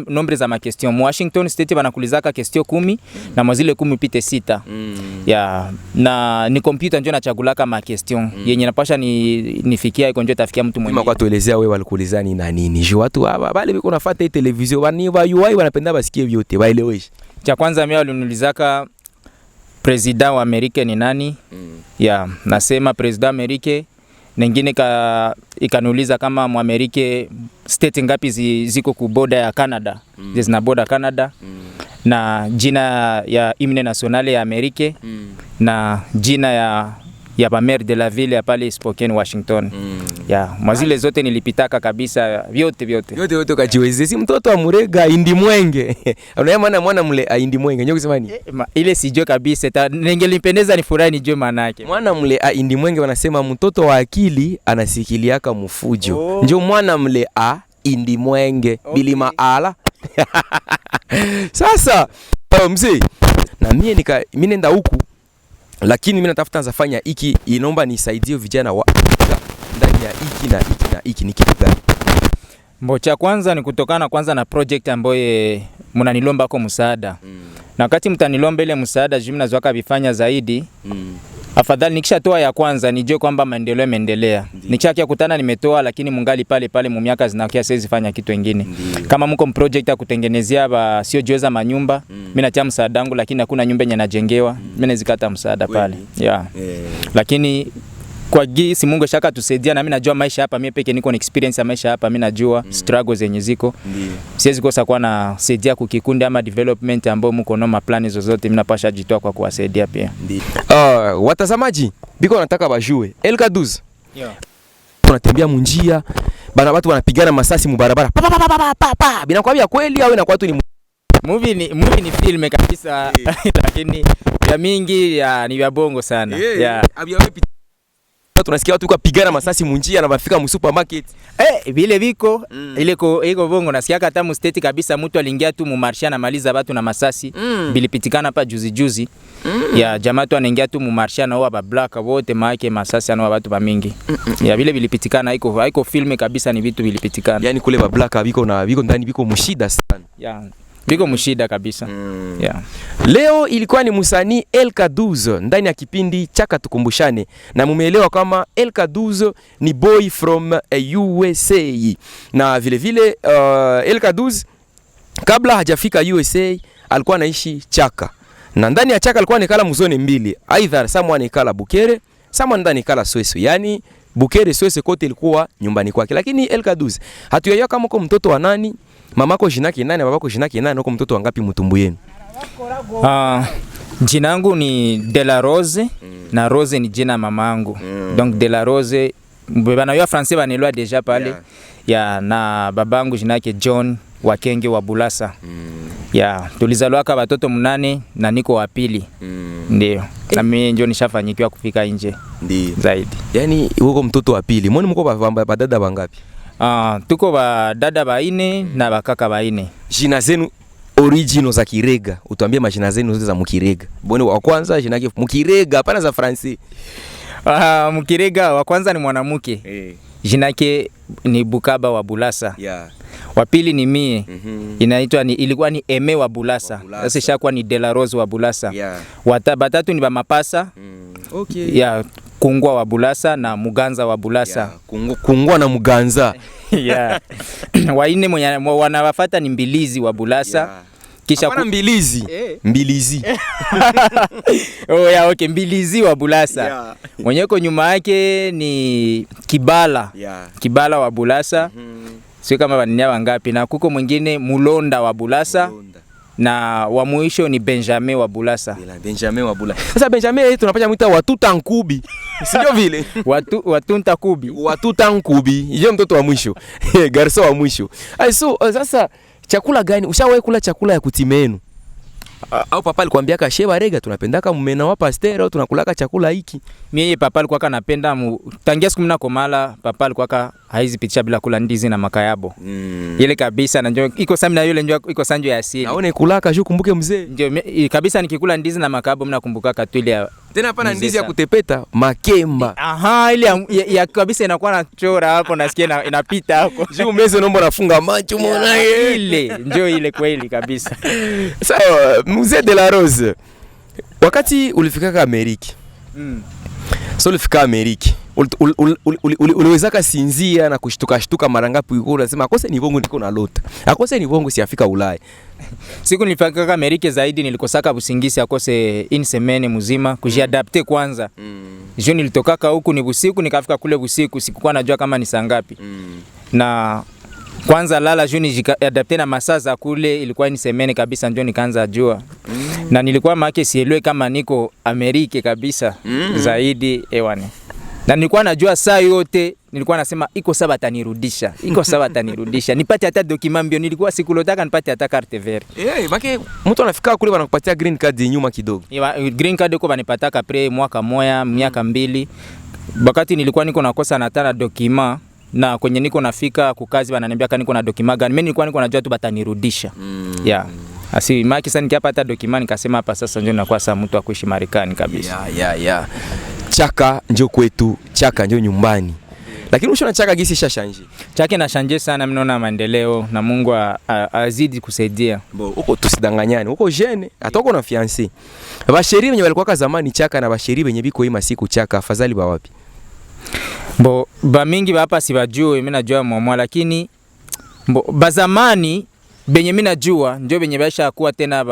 Nombre za ma question. Washington state banakulizaka question 10 na mwazile 10 pite 6. Na ni computer ndio nachagulaka ma question. Yenye napasha nifikia iko ndio tafikia mtu mwenyewe. Kwa tuelezea wewe walikuuliza ni nini? Je, watu hapa bali biko nafuata television bani wa UI wanapenda basikie vyote waeleweshe. Cha kwanza mimi waliniulizaka president wa Amerika ni nani? Nasema president Amerika. Nyingine ikaniuliza kama mu Amerika state ngapi ziko ku border ya Canada. Zina border Canada. Na jina ya hymne nationale ya Amerika na jina ya maire de la ville ya pale Spokane Washington. Mwazile zote nilipitaka kabisa vyote. Yote kajiweze. Si mtoto wa Murega Indi Mwenge. Unaona mwana mle Indi Mwenge. Nyo kusema ni? Ile sijui kabisa. Ningelipendeza nifurahi nijue maana yake. Mwana mle Indi Mwenge wanasema mtoto wa akili anasikiliaka mfujo. Ndio mwana mle Indi Mwenge bilima ala. Sasa mzee na mimi nenda huku lakini mimi natafuta nzafanya hiki, inaomba nisaidie vijana wa ndani ya hiki ni kitu gani? Cha kwanza ni kutokana kwanza na project ambayo mnanilomba kwa msaada. Na wakati mtanilomba ile msaada juu mnazoaka vifanya zaidi. Afadhali nikishatoa ya kwanza nijue kwamba maendeleo yameendelea. Nikishakia kutana nimetoa lakini mungali pale mu miaka zinakia siwezi fanya kitu kingine. Kama mko project ya kutengenezea sio jiweza manyumba, mimi natia msaada wangu lakini hakuna nyumba yenye najengewa, mimi nazikata msaada pale. Lakini kwa gisi Mungu shaka tusaidia na mimi najua maisha hapa, mimi peke niko na experience ya maisha hapa, mimi najua struggles zenye ziko. Siwezi kosa kuwa na saidia kukikundi ama development ambao mko na plani zozote, mimi napasha jitoa kwa kuwasaidia pia. Watazamaji biko nataka bajue El Kaduza. Tunatembea munjia bana, watu wanapigana masasi mu barabara. Binakwambia kweli au inakuwa tu ni movie ni film kabisa. Lakini ya mingi ni vya bongo sana. Tunasikia watu kupigana masasi munjia na bafika mu supermarket. Vile viko iko bongo, nasikia hata mu state kabisa mtu aliingia tu mu marsha na maliza watu na masasi. Bilipitikana hapa juzi. Jamaa tu anaingia tu mu marsha na wao black wote maake masasi na watu mingi. Vile bilipitikana haiko film kabisa, ni vitu bilipitikana. Yani kule black biko ndani biko mushida sana. Biko mushida kabisa. Leo ilikuwa ni msanii El Kaduza ndani ya kipindi Chaka Tukumbushane, na mumeelewa kama El Kaduza ni boy from USA. Na vile El Kaduza kabla hajafika USA alikuwa anaishi Chaka. Na ndani ya Chaka alikuwa nikala muzone mbili. Either samwa nikala Bukere, samwa ndani nikala Sweswe. Yaani Bukere Sweswe kote ilikuwa nyumbani kwake. Lakini El-Kaduzi, hatuyajua kama uko mtoto wa nani, mamako jinaki nani, babako jinaki nani, uko mtoto wangapi mtumbu yenu? Jina langu ni De La Rose na Rose ni jina mamangu. Donc De La Rose bana yo français banelwa déjà pale. Ya na babangu jina yake John Wakenge wa Bulasa. Ya tulizaliwa kama watoto 8 na niko wa pili. Ndio. Na mimi ndio nishafanyikiwa kufika nje. Ndio. Zaidi. Yaani uko mtoto wa pili. Mbona mko badada bangapi? Tuko badada 4 na bakaka 4. Jina zenu original za Kirega. Utuambie majina zenu zote za Mukirega. Mbona wa kwanza jina yake Mukirega, hapana za Francais. Mukirega wa kwanza ni mwanamke. Jina yake ni Bukaba wa Bulasa. Wa pili ni mie. Ilikuwa ni Eme wa Bulasa. Sasa ishakuwa ni De La Rose wa Bulasa. Batatu ni ba Mapasa. Ya Kungwa wa Bulasa na Muganza wa Bulasa. Kungwa na Muganza. Waine wanawafuata ni Mbilizi wa Bulasa. Kisha Mbilizi. Mbilizi. Okay, Mbilizi wa Bulasa. Mwenyeko nyuma yake ni Kibala. Kibala wa Bulasa. Sio kama wananya wangapi, na kuko mwingine Mulonda wa Bulasa. Na wa mwisho ni Benjamin wa Bulasa. Benjamin wa Bulasa. Sasa Benjamin tunapata mwita Watuta Nkubi. Sio vile? Watunta Kubi. Watuta Nkubi. Yeye mtoto wa mwisho. Garso wa mwisho. So sasa chakula gani? Ushawahi kula chakula ya kutimenu? Au papa alikwambia kasheba rega tunapendaka mmena wa pasteur au tunakulaka chakula hiki? Mimi papa alikuwa kanapenda tangia siku mna komala, papa alikuwa haizi pitisha bila kula ndizi na makayabo. Ile kabisa na njoo iko sami na yule njoo iko sanjo ya asili. Naone kulaka shu kumbuke mzee. Ndio kabisa nikikula ndizi na makayabo mnakumbuka katwili ya tena hapana ndizi ya kutepeta makemba. Ile ya kabisa inakuwa na chora hapo nasikia inapita hapo. Shu mzee naomba nafunga macho muona ile. Njoo ile kweli kabisa. Sawa, Mzee De La Rose. Wakati ulifika Amerika. So ulifika Amerika. Uliweza sinzia na kushtuka mara ngapi uko unasema akose ni bongo niko na lota. Akose ni bongo siafika Ulaya. Siku nilifika Amerika zaidi nilikosaka busingisi akose in semaine mzima kujiadapte kwanza. Jio nilitokaka huku ni busiku nikafika kule busiku sikukuwa najua kama ni saa ngapi. Na kwanza lala jio nijiadapte na masaa za kule ilikuwa ni semaine kabisa ndio nikaanza jua. Na nilikuwa maana sielewi kama niko Amerika kabisa zaidi ewani. Na nilikuwa najua saa yote nilikuwa nasema iko sawa atanirudisha. Iko sawa atanirudisha. Nipate hata document mbio nilikuwa sikulotaka nipate hata carte verte. Maki mtu anafika kule wanakupatia green card nyuma kidogo. Green card uko banipataka après mwaka moja, miaka 2. Wakati nilikuwa niko nakosa na tana document na kwenye niko nafika kukazi wananiambia kama niko na document gani. Mimi nilikuwa niko najua tu batanirudisha. Asi maki sasa nikapata document nikasema hapa sasa ndio nakuwa saa mtu wa kuishi Marekani kabisa. Chaka ndio kwetu, Chaka ndio nyumbani. Lakini ushaona Chaka gisi shashanje. Chaka na shanje sana, mimi naona maendeleo na Mungu azidi kusaidia. Uko tusidanganyane, uko jeune, atoko na fiancé. Basheri wenye walikuwa zamani Chaka na basheri wenye biko hii masiku Chaka afadhali ba wapi? Ba mingi hapa sibajue, mimi najua mwa lakini ba zamani benye mimi najua ndio benye basha kuwa tena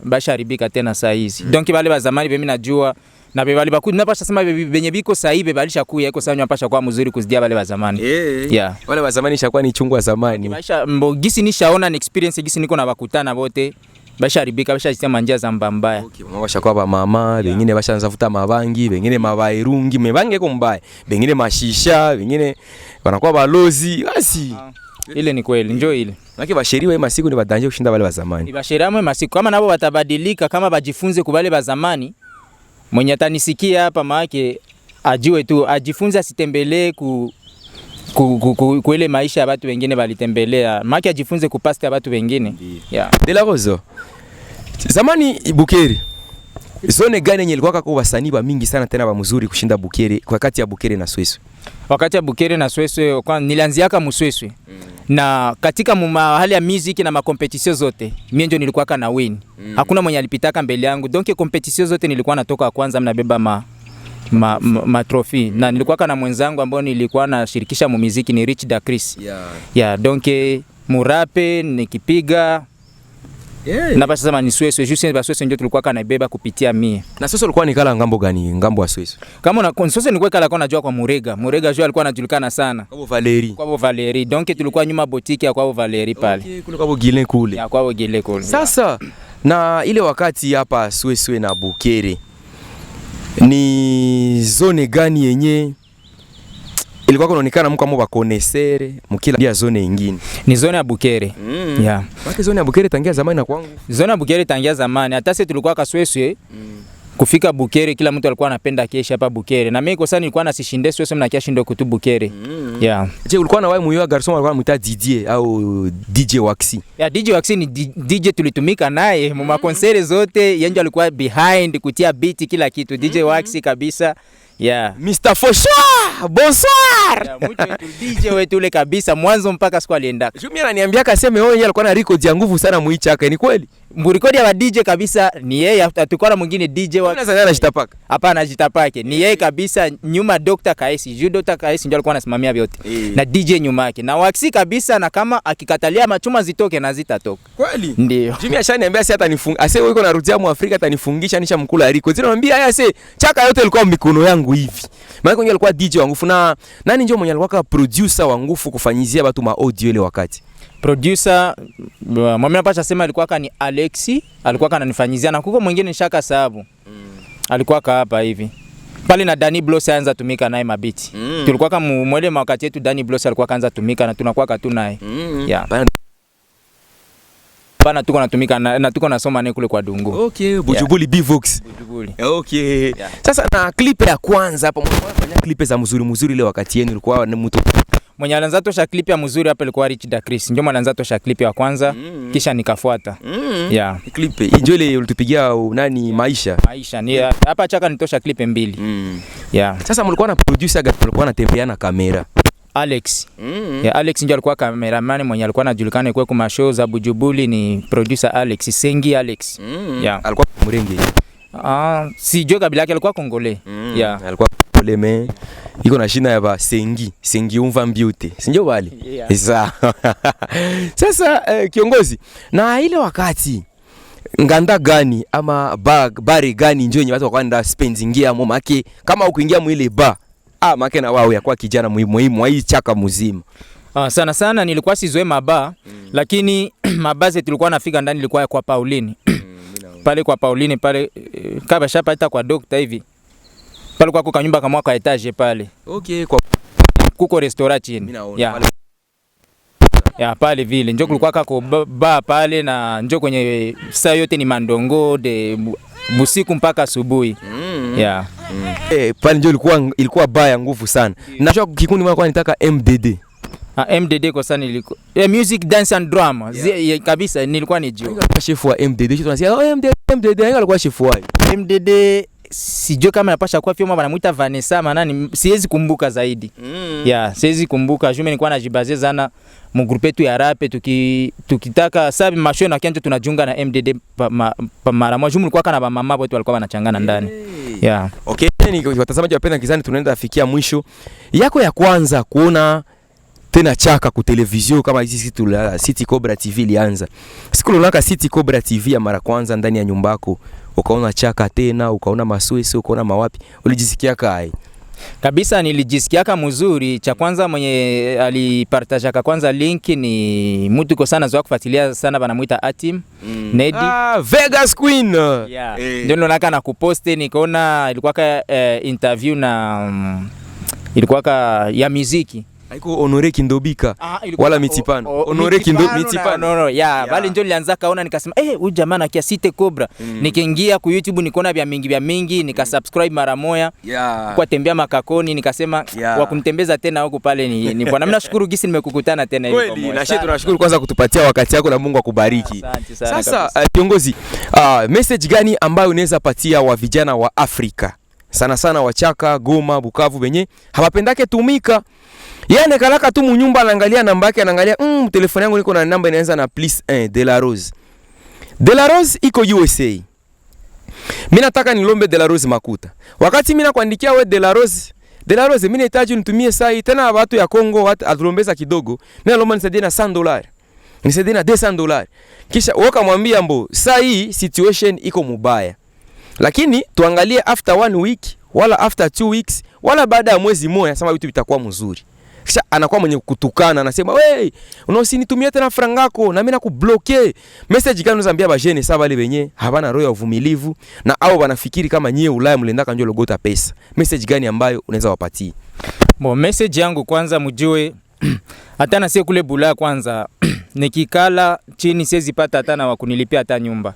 basha haribika tena saa hizi. Donc wale ba zamani mimi najua na bebali bakudi napasha sema benye biko saa hivi balisha kuya iko sanyo napasha kwa mzuri kuzidia wale wa zamani. Wale wa zamani shakuwa ni chungu wa zamani. Basha gisi nishaona ni experience gisi niko na bakutana wote basha haribika basha sema njia za mbaya. Basha kwa ba mama, wengine basha nzafuta mabangi, wengine mabairungi, mebange ko mbaya. Wengine mashisha, wengine wanakuwa balozi. Basi ile ni kweli, njoo ile. Maki basheri wa masiku ni badanje kushinda wale wa zamani. Ni basheri wa masiku kama nabo watabadilika kama bajifunze kubale wa zamani. Mwenye atanisikia hapa maake ajue tu ajifunze asitembelee kuele maisha ya watu wengine balitembelea. Maake ajifunze kupasta ya watu wengine. De La Rose. Zamani Bukere. Zone gani yenye ilikuwa kwa wasanii ba mingi sana tena ba mzuri kushinda Bukere kwa wakati ya Bukere na Sweswe? Wakati ya Bukere na Sweswe kwa nilianziaka Musweswe. Na katika hali ya music na makompetition zote mimi ndio nilikuwa na win. Hakuna mwenye alipitaka mbele yangu. Donc competition zote nilikuwa natoka kwanza mnabeba ma trophy. Na nilikuwa na mwenzangu ambao nilikuwa na shirikisha mu muziki ni Rich Da Chris. Donc murape nikipiga Na basi sema ni Sweswe, juste ba Sweswe ndio tulikuwa kana beba kupitia mie. Na Sweswe ulikuwa nikala ngambo gani? Ngambo wa Sweswe. Kama na Sweswe nilikuwa kala kwa najua kwa Murega. Murega jo alikuwa anajulikana sana. Kwa Valeri. Kwa Valeri. Donc tulikuwa nyuma boutique ya kwa Valeri pale. Okay, kule kwa Gile kule. Ya kwa Gile kule. Sasa na ile wakati hapa Sweswe na Bukere ni zone gani yenye ilikuwa kunaonekana mko kama bakonesere mkila dia zone nyingine? Ni zone ya Bukere. Yeah. Wake zone ya Bukere tangia zamani na kwangu. Zone ya Bukere tangia zamani. Hata sisi tulikuwa Kasweswe. Kufika Bukere kila mtu alikuwa anapenda kesha hapa Bukere. Na mimi kwa sasa nilikuwa nasishinde Sweswe na kiashindo kutu Bukere. Yeah. Je, ulikuwa na wewe muyo garçon alikuwa anamuita Didier au DJ Waxi? Yeah, DJ Waxi ni DJ tulitumika naye mu konsere zote, yeye alikuwa behind kutia beat kila kitu. DJ Waxi kabisa. Yeah. Mr. Foshoa, bonsoir. Yeah, mtu DJ wetu ule kabisa mwanzo mpaka siku alienda. Jumia ananiambia kaseme yeye alikuwa na record ya nguvu sana muichaka, ni kweli? Mrekodi ya DJ kabisa ni yeye, atakuwa na mwingine DJ wa Sasa anajitapaka. Hapana, anajitapake. Ni yeye kabisa nyuma Dr. Kaisi. Dr. Kaisi ndio alikuwa anasimamia vyote. Na DJ nyuma yake. Na Waxi kabisa, na kama akikatalia machuma zitoke na zitatoka. Kweli? Ndio. Jumia ashaniambia si hata nifunga. Ase wewe uko narudia mu Afrika atanifungisha nisha mkula record. Zina mwambia haya ase chaka yote ilikuwa mikono yangu hivi. Maana yeye alikuwa DJ wa nguvu, na nani ndio mwenye alikuwa producer wa nguvu kufanyizia watu ma audio ile wakati? Producer mimi napasha sema alikuwa ni Alexi, alikuwa ananifanyizia, na kuko mwingine nishaka sababu. Alikuwa hapa hivi. Pale na Danny Bloss aanza tumika naye mabiti. Tulikuwa kama mwele wakati yetu Danny Bloss alikuwa kaanza tumika na tunakuwa tu naye. Yeah. Bana tuko natumika na tuko nasoma naye kule kwa Dungu. Okay, Bujubuli Bvox. Bujubuli. Okay. Yeah. Sasa na clip ya kwanza hapa mnafanya clip za mzuri ile wakati yenu ilikuwa ni mtu mwenye alianza tosha clip ya mzuri hapa ilikuwa Rich Da Chris. Ndio alianza tosha clip ya kwanza kisha nikafuata. Yeah. Clip hiyo ile ulitupigia nani Maisha. Maisha ni hapa chaka nitosha clip mbili. Yeah. Sasa mlikuwa na producer gani mlikuwa anatembea na kamera? Alex. Yeah, Alex ndio alikuwa cameraman mwenye alikuwa anajulikana kwa kuma show za Bujubuli, ni producer Alex, Sengi Alex. Yeah. Alikuwa Murenge. Si jo kabila yake alikuwa Kongole. Yeah. Alikuwa Kongole me. Iko na shina ya ba Sengi umva mbiute. Si ndio wale? Yeah. Sasa kiongozi, na ile wakati nganda gani ama bari gani njoo yenye watu wakaenda spenzingia mo make kama ukiingia mu ile bar make na wao yakuwa kijana muhimu hii chaka mzima. Sana sana nilikuwa sizoe maba, lakini mabaze tulikuwa nafika ndani ilikuwa kwa Pauline. Pale kwa Pauline pale kaba shapa hata kwa doctor hivi. Pale kwa kanyumba kama kwa etage pale. Okay, kwa kuko restaurant chini. Yeah. Ya pale vile njoo kulikuwa kako ba pale, na njoo kwenye saa yote ni mandongo de busiku mpaka asubuhi. Yeah. Pale njoo ilikuwa ba ya nguvu sana. Najua kikundi mwa kwa nitaka MDD. MDD kwa sana ilikuwa music dance and drama. Kabisa nilikuwa ni juu. Chef wa MDD tunasikia MDD alikuwa chef wa MDD. Sijui kama napasha kwa fioma wanamuita Vanessa, maana siwezi kumbuka zaidi. Yeah, siwezi kumbuka. Jume nilikuwa najibaze sana mu group yetu ya rap, tukitaka sabi masho na kianjo tunajiunga na MDD mara moja. Jume nilikuwa kana ba mama wetu walikuwa wanachangana ndani. Yeah. Okay, ni watazamaji wapenda kizani, tunaenda fikia mwisho yako ya kwanza kuona tena chaka ku television kama hizi situ la City Cobra TV ilianza. Siku lolaka City Cobra TV ya mara kwanza ndani ya nyumbako, ukaona chaka tena, ukaona Maswesi, ukaona mawapi, ulijisikia kai? Kabisa nilijisikia mzuri. Cha kwanza mwenye alipartage kwanza link ni mtu kwa sana zoa kufuatilia sana, banamuita Atim Nedi. Vegas Queen. Yeah. Ndio nilonaka na kuposte, nikaona ilikuwa interview na ilikuwa ya muziki. Haiko Honore Kindobika wala Mitipano. Honore Mitipano. No. Yeah, bali ndio nilianza kaona, nikasema huyu jamaa na City Cobra. Nikiingia ku YouTube nikaona vya mingi, nikasubscribe mara moja. Yeah. Kwa tembea makakoni, nikasema wa kunitembeza tena huko pale ni bwana. Mimi nashukuru gisi nimekukutana tena hivi. Kweli, na sisi tunashukuru kwanza kutupatia wakati wako na Mungu akubariki. Sasa kiongozi, message gani ambayo unaweza patia wa vijana wa Afrika? Sana sana wachaka, Goma, Bukavu benye hawapendake tumika. Yeye kalaka tu munyumba, anaangalia namba yake, anaangalia telefoni yangu niko na namba inaanza na +1 De La Rose. De La Rose iko USA. Mimi nataka nilombe De La Rose makuta. Wakati mimi nakuandikia wewe De La Rose, mimi nahitaji unitumie sai tena watu ya Kongo, watu atulombeza kidogo. Mimi nalomba nisaidie na $100. nisaidie na $200. Kisha wakamwambia mbo, saa hii situation iko mubaya, lakini tuangalie after 1 week wala after 2 weeks wala baada ya mwezi mmoja, sema vitu vitakuwa mzuri. Kisha anakuwa mwenye kutukana, anasema wewe unaosinitumia tena franga yako na mimi nakubloke. Message gani unazambia ba jeune sasa wale wenye habana roho ya uvumilivu na au wanafikiri kama nyie Ulaya mlendaka njoo logota pesa. Message gani ambayo unaweza wapatia? Message yangu kwanza mjue hata na sie kule Bulaya kwanza nikikala chini siwezi pata hata na wakunilipia hata nyumba.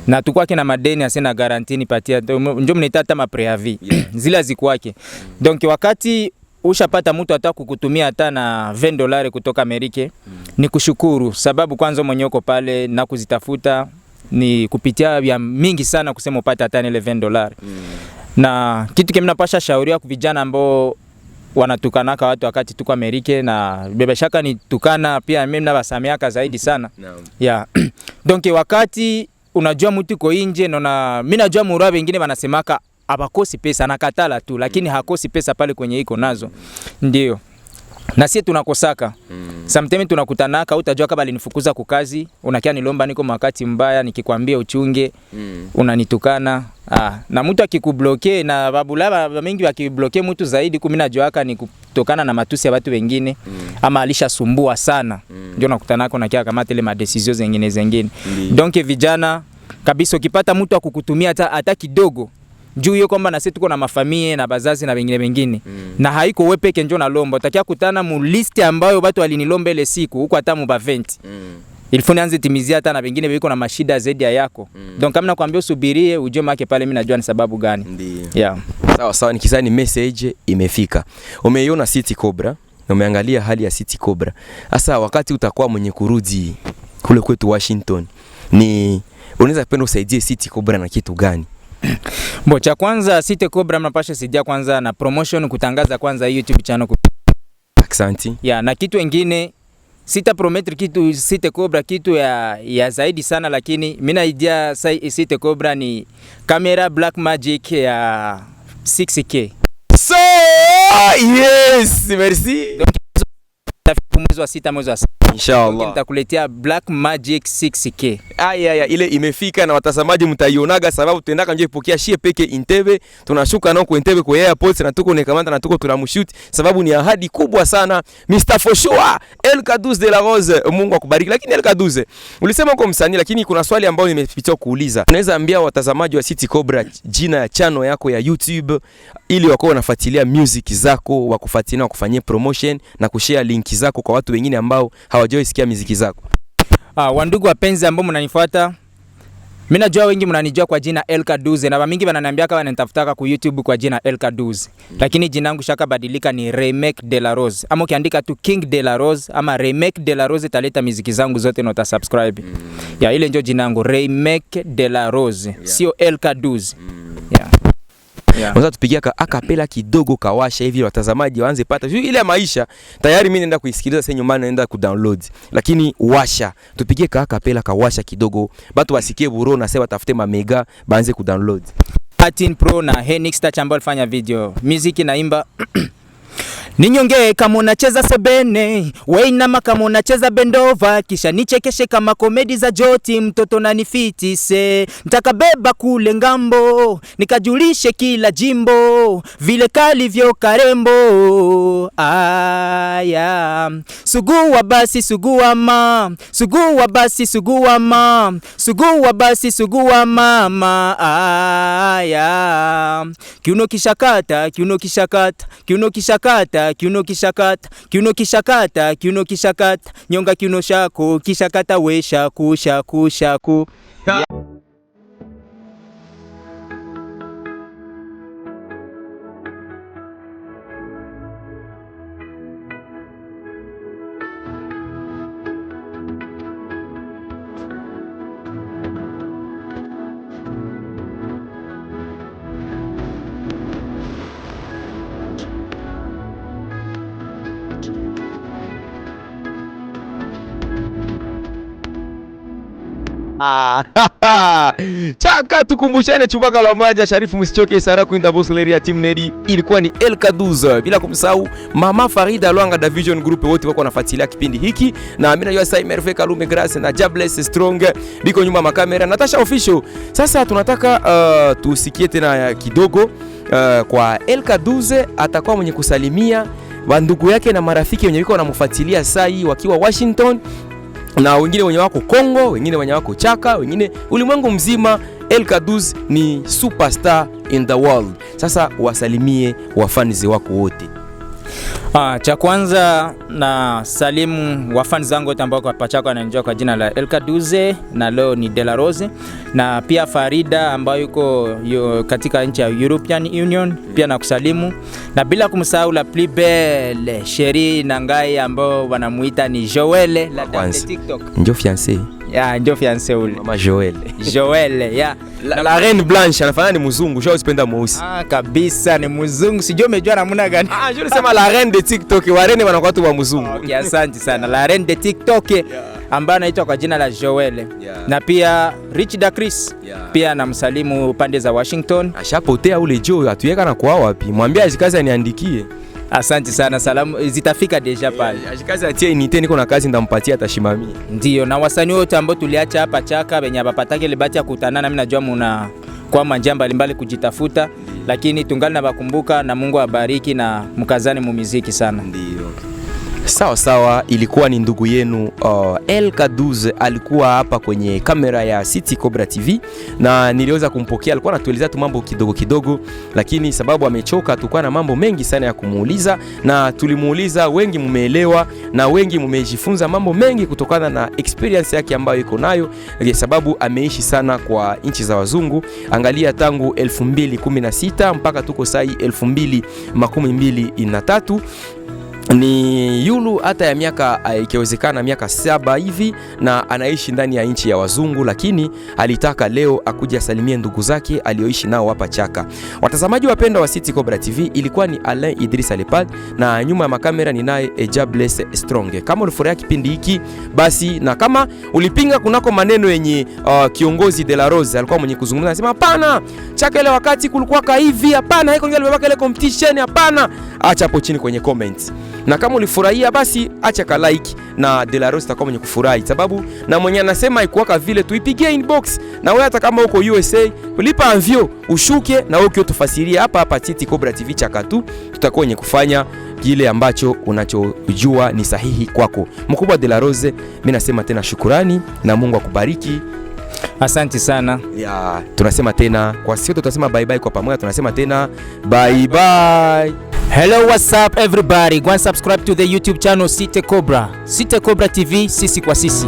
Na tukua kina madeni asena guarantee nipatia njoo mnaita hata mapreavis. Zile azikuwake. Donc wakati ushapata mtu hata kukutumia hata na $20 kutoka Amerika, ni kushukuru sababu kwanza mwenye uko pale na kuzitafuta ni kupitia ya mingi sana kusema upate hata ile $20. Na kitu kile mnapasha shauria kwa vijana ambao wanatukanaka watu wakati tuko Amerika, na beba shaka ni tukana pia mimi na basamiaka zaidi sana. Yeah. Donc wakati unajua mtu ko nje na mimi najua murua wengine wanasemaka abakosi pesa, nakatala tu, lakini hakosi pesa pale kwenye iko nazo. Ndio. Na sisi tunakosaka. Sometimes tunakutanaka, utajua kama alinifukuza kwa kazi, unakia nilomba niko wakati mbaya, nikikwambia uchunge, unanitukana. Na mtu akikubloke, na babula mingi wakibloke mtu zaidi, mimi najuaka ni kutokana na matusi ya watu wengine, ama alishasumbua sana. Ndio nakutanaka unakia kama ile ma decisions zingine. Donc vijana kabisa, ukipata mtu akukutumia hata kidogo, juu hiyo kwamba na sisi tuko na mafamilia na bazazi na wengine na haiko wewe peke njoo na lomba, utakia kutana mu list ambayo watu walinilomba ile siku huko hata mu baventi. Ilifuni anze timizia hata na wengine wiko na mashida zaidi ya yako. Donc kama nakwambia usubirie ujue make pale, mimi najua ni sababu gani. Yeah. Sawa, nikizani message imefika. Umeiona City Cobra, umeangalia hali ya City Cobra. Sasa wakati utakuwa mwenye kurudi kule kwetu Washington, ni unaweza penda usaidie City Cobra na kitu gani? Cha kwanza City Cobra mnapasha saidia kwanza na promotion, kutangaza kwanza YouTube channel. Asante. Yeah, na kitu kingine sita prometri kitu City Cobra kitu ya zaidi sana, lakini mimi na idea City Cobra ni camera Blackmagic ya 6K. So yes, merci. Mwezi wa 6 mwezi wa 7 inshallah nitakuletea Blackmagic 6K. Ile imefika na watazamaji mtaionaga, sababu tuendaka nje ipokea shie peke Entebbe, tunashuka nao kwa Entebbe kwa airport na tuko nekamanda na tuko tunamshoot, sababu ni ahadi kubwa sana. Mr. Foshua El Kaduz de la Rose, Mungu akubariki. Lakini El Kaduz, ulisema uko msanii, lakini kuna swali ambalo nimepitia kuuliza. Unaweza ambia watazamaji wa City Cobra jina ya channel yako ya YouTube ili wako wanafuatilia music zako, wakufuatilia, wakufanyie promotion na kushare link zako kwa watu wengine ambao hawajui sikia muziki zako? Wandugu wapenzi ambao mnanifuata, mimi najua wengi mnanijua kwa jina El Kaduz, na mingi wananiambia kama wananitafutaka kwa YouTube kwa jina El Kaduz, lakini jina langu shaka badilika ni Remake de la Rose, ama ukiandika tu King de la Rose ama Remake de la Rose italeta muziki zangu zote na utasubscribe. Ya ile ndio jina langu, Remake de la Rose, sio El Kaduz. Unaweza tupigia akapela kidogo kawasha hivi watazamaji waanze pata ile maisha. Tayari mimi naenda kuisikiliza sasa, nyumbani naenda kudownload, lakini washa tupigie akapela kawasha kidogo, watu wasikie buro na sasa watafute mamega baanze kudownload. 13 Pro na Henix Touch ambao alifanya video muziki naimba Ninyonge kama unacheza sebene, weinama kama unacheza bendova, kisha nichekeshe kama komedi za Joti, mtoto na nifitise. Nitakabeba kule ngambo, nikajulishe kila jimbo, vile kalivyo karembo. Aya, sugua basi sugua ma, sugua basi sugua ma, sugua basi sugua mama. Aya, kiuno kishakata, kiuno kishakata, kiuno kishakata, kiuno kishakata, kiuno kishakata, kiuno kishakata, nyonga kiuno shako kishakata, we shaku shaku shaku. Chaka tukumbushane chubaka la maja Sharifu msichoke Sara kuinda boss ya Team Neri ilikuwa ni LK12 bila kumsahau Mama Farida Lwanga da Vision Group wote wako wanafuatilia kipindi hiki na mimi najua Sai Merve Kalume Grace na Jabless Strong biko nyuma makamera Natasha Official. Sasa tunataka tusikie tena kidogo kwa LK12 atakuwa mwenye kusalimia wandugu yake na marafiki wenye wiko wanamfuatilia sai wakiwa Washington na wengine wenye wako Kongo, wengine wenye wako Chaka, wengine ulimwengu mzima. LK12 ni superstar in the world. Sasa wasalimie wafanizi wako wote. Cha kwanza na salimu wafani zangu wote ambao kwa Pachako wananijua kwa jina la LK12 na leo ni De La Rose na pia Farida ambayo yuko katika nchi ya European Union pia na kusalimu na bila kumsahau la plus belle Sheri Nangai ambao wanamuita ni Joelle la dame de TikTok. Ndio fiancé. Ndio fiancé ule. Mama Joelle. Joelle, La Reine Blanche anafanana ni mzungu, shao usipenda mweusi. Kabisa ni mzungu. Sijui umejua namna gani. Je nasema la Reine de TikTok, warene wanakuwa tu wa mzungu. Okay, asante sana. La Reine de TikTok ambaye anaitwa kwa jina la Joelle. Na pia Rich Da Chris. Pia namsalimu pande za Washington. Ashapotea ule Joe, atuyeka na kwa wapi? Mwambie ajikaze aniandikie. Asante sana, salamu zitafika deja pale. Ajikaze atie inite, niko na kazi ndampatia atashimamia. Ndio, na wasanii wote ambao tuliacha hapa Chaka wenye hapataki ile bahati ya kukutana na mimi najua mna kwa manjia mbalimbali kujitafuta, lakini tungali na bakumbuka na Mungu abariki na mkazani mu muziki sana. Ndio. Sawa sawa, ilikuwa ni ndugu yenu LK12 alikuwa hapa kwenye kamera ya City Cobra TV na niliweza kumpokea. Alikuwa anatueleza tu mambo kidogo kidogo, lakini sababu amechoka tulikuwa na mambo mengi sana ya kumuuliza na tulimuuliza, wengi mumeelewa na wengi mumejifunza mambo mengi kutokana na experience yake ambayo iko nayo, kwa sababu ameishi sana kwa nchi za wazungu. Angalia tangu 2016 mpaka tuko sai 2023 ni yulu hata ya miaka ikiwezekana miaka 7 hivi na anaishi ndani ya nchi ya wazungu, lakini alitaka leo akuja salimie ndugu zake alioishi nao hapa Chaka. Watazamaji wapenda wa City Cobra TV, ilikuwa ni Alain Idrissa Lepad na nyuma ya makamera ni naye Jabless Strong. Kama ulifurahia kipindi hiki basi, na kama ulipinga kunako maneno yenye kiongozi De La Rose alikuwa mwenye kuzungumza, anasema hapana, Chaka ile wakati kulikuwa ka hivi, hapana haiko ngale baba ile competition, hapana, acha hapo chini kwenye comments. Na kama ulifurahia basi acha ka like na De La Rose atakuwa mwenye kufurahi, sababu na mwenye anasema ikuwaka vile tuipigie inbox. Na wewe hata kama uko USA ulipa avio ushuke na wewe tufasiria hapa City Cobra TV Chaka tu, tutakuwa wenye kufanya kile ambacho unachojua ni sahihi kwako. Mkubwa De La Rose, mimi nasema tena shukrani na Mungu akubariki. Asante sana. Tunasema tena kwa sio tutasema bye bye kwa pamoja, tunasema tena bye bye. Hello, what's up everybody? Go and subscribe to the YouTube channel City Cobra TV, sisi kwa sisi.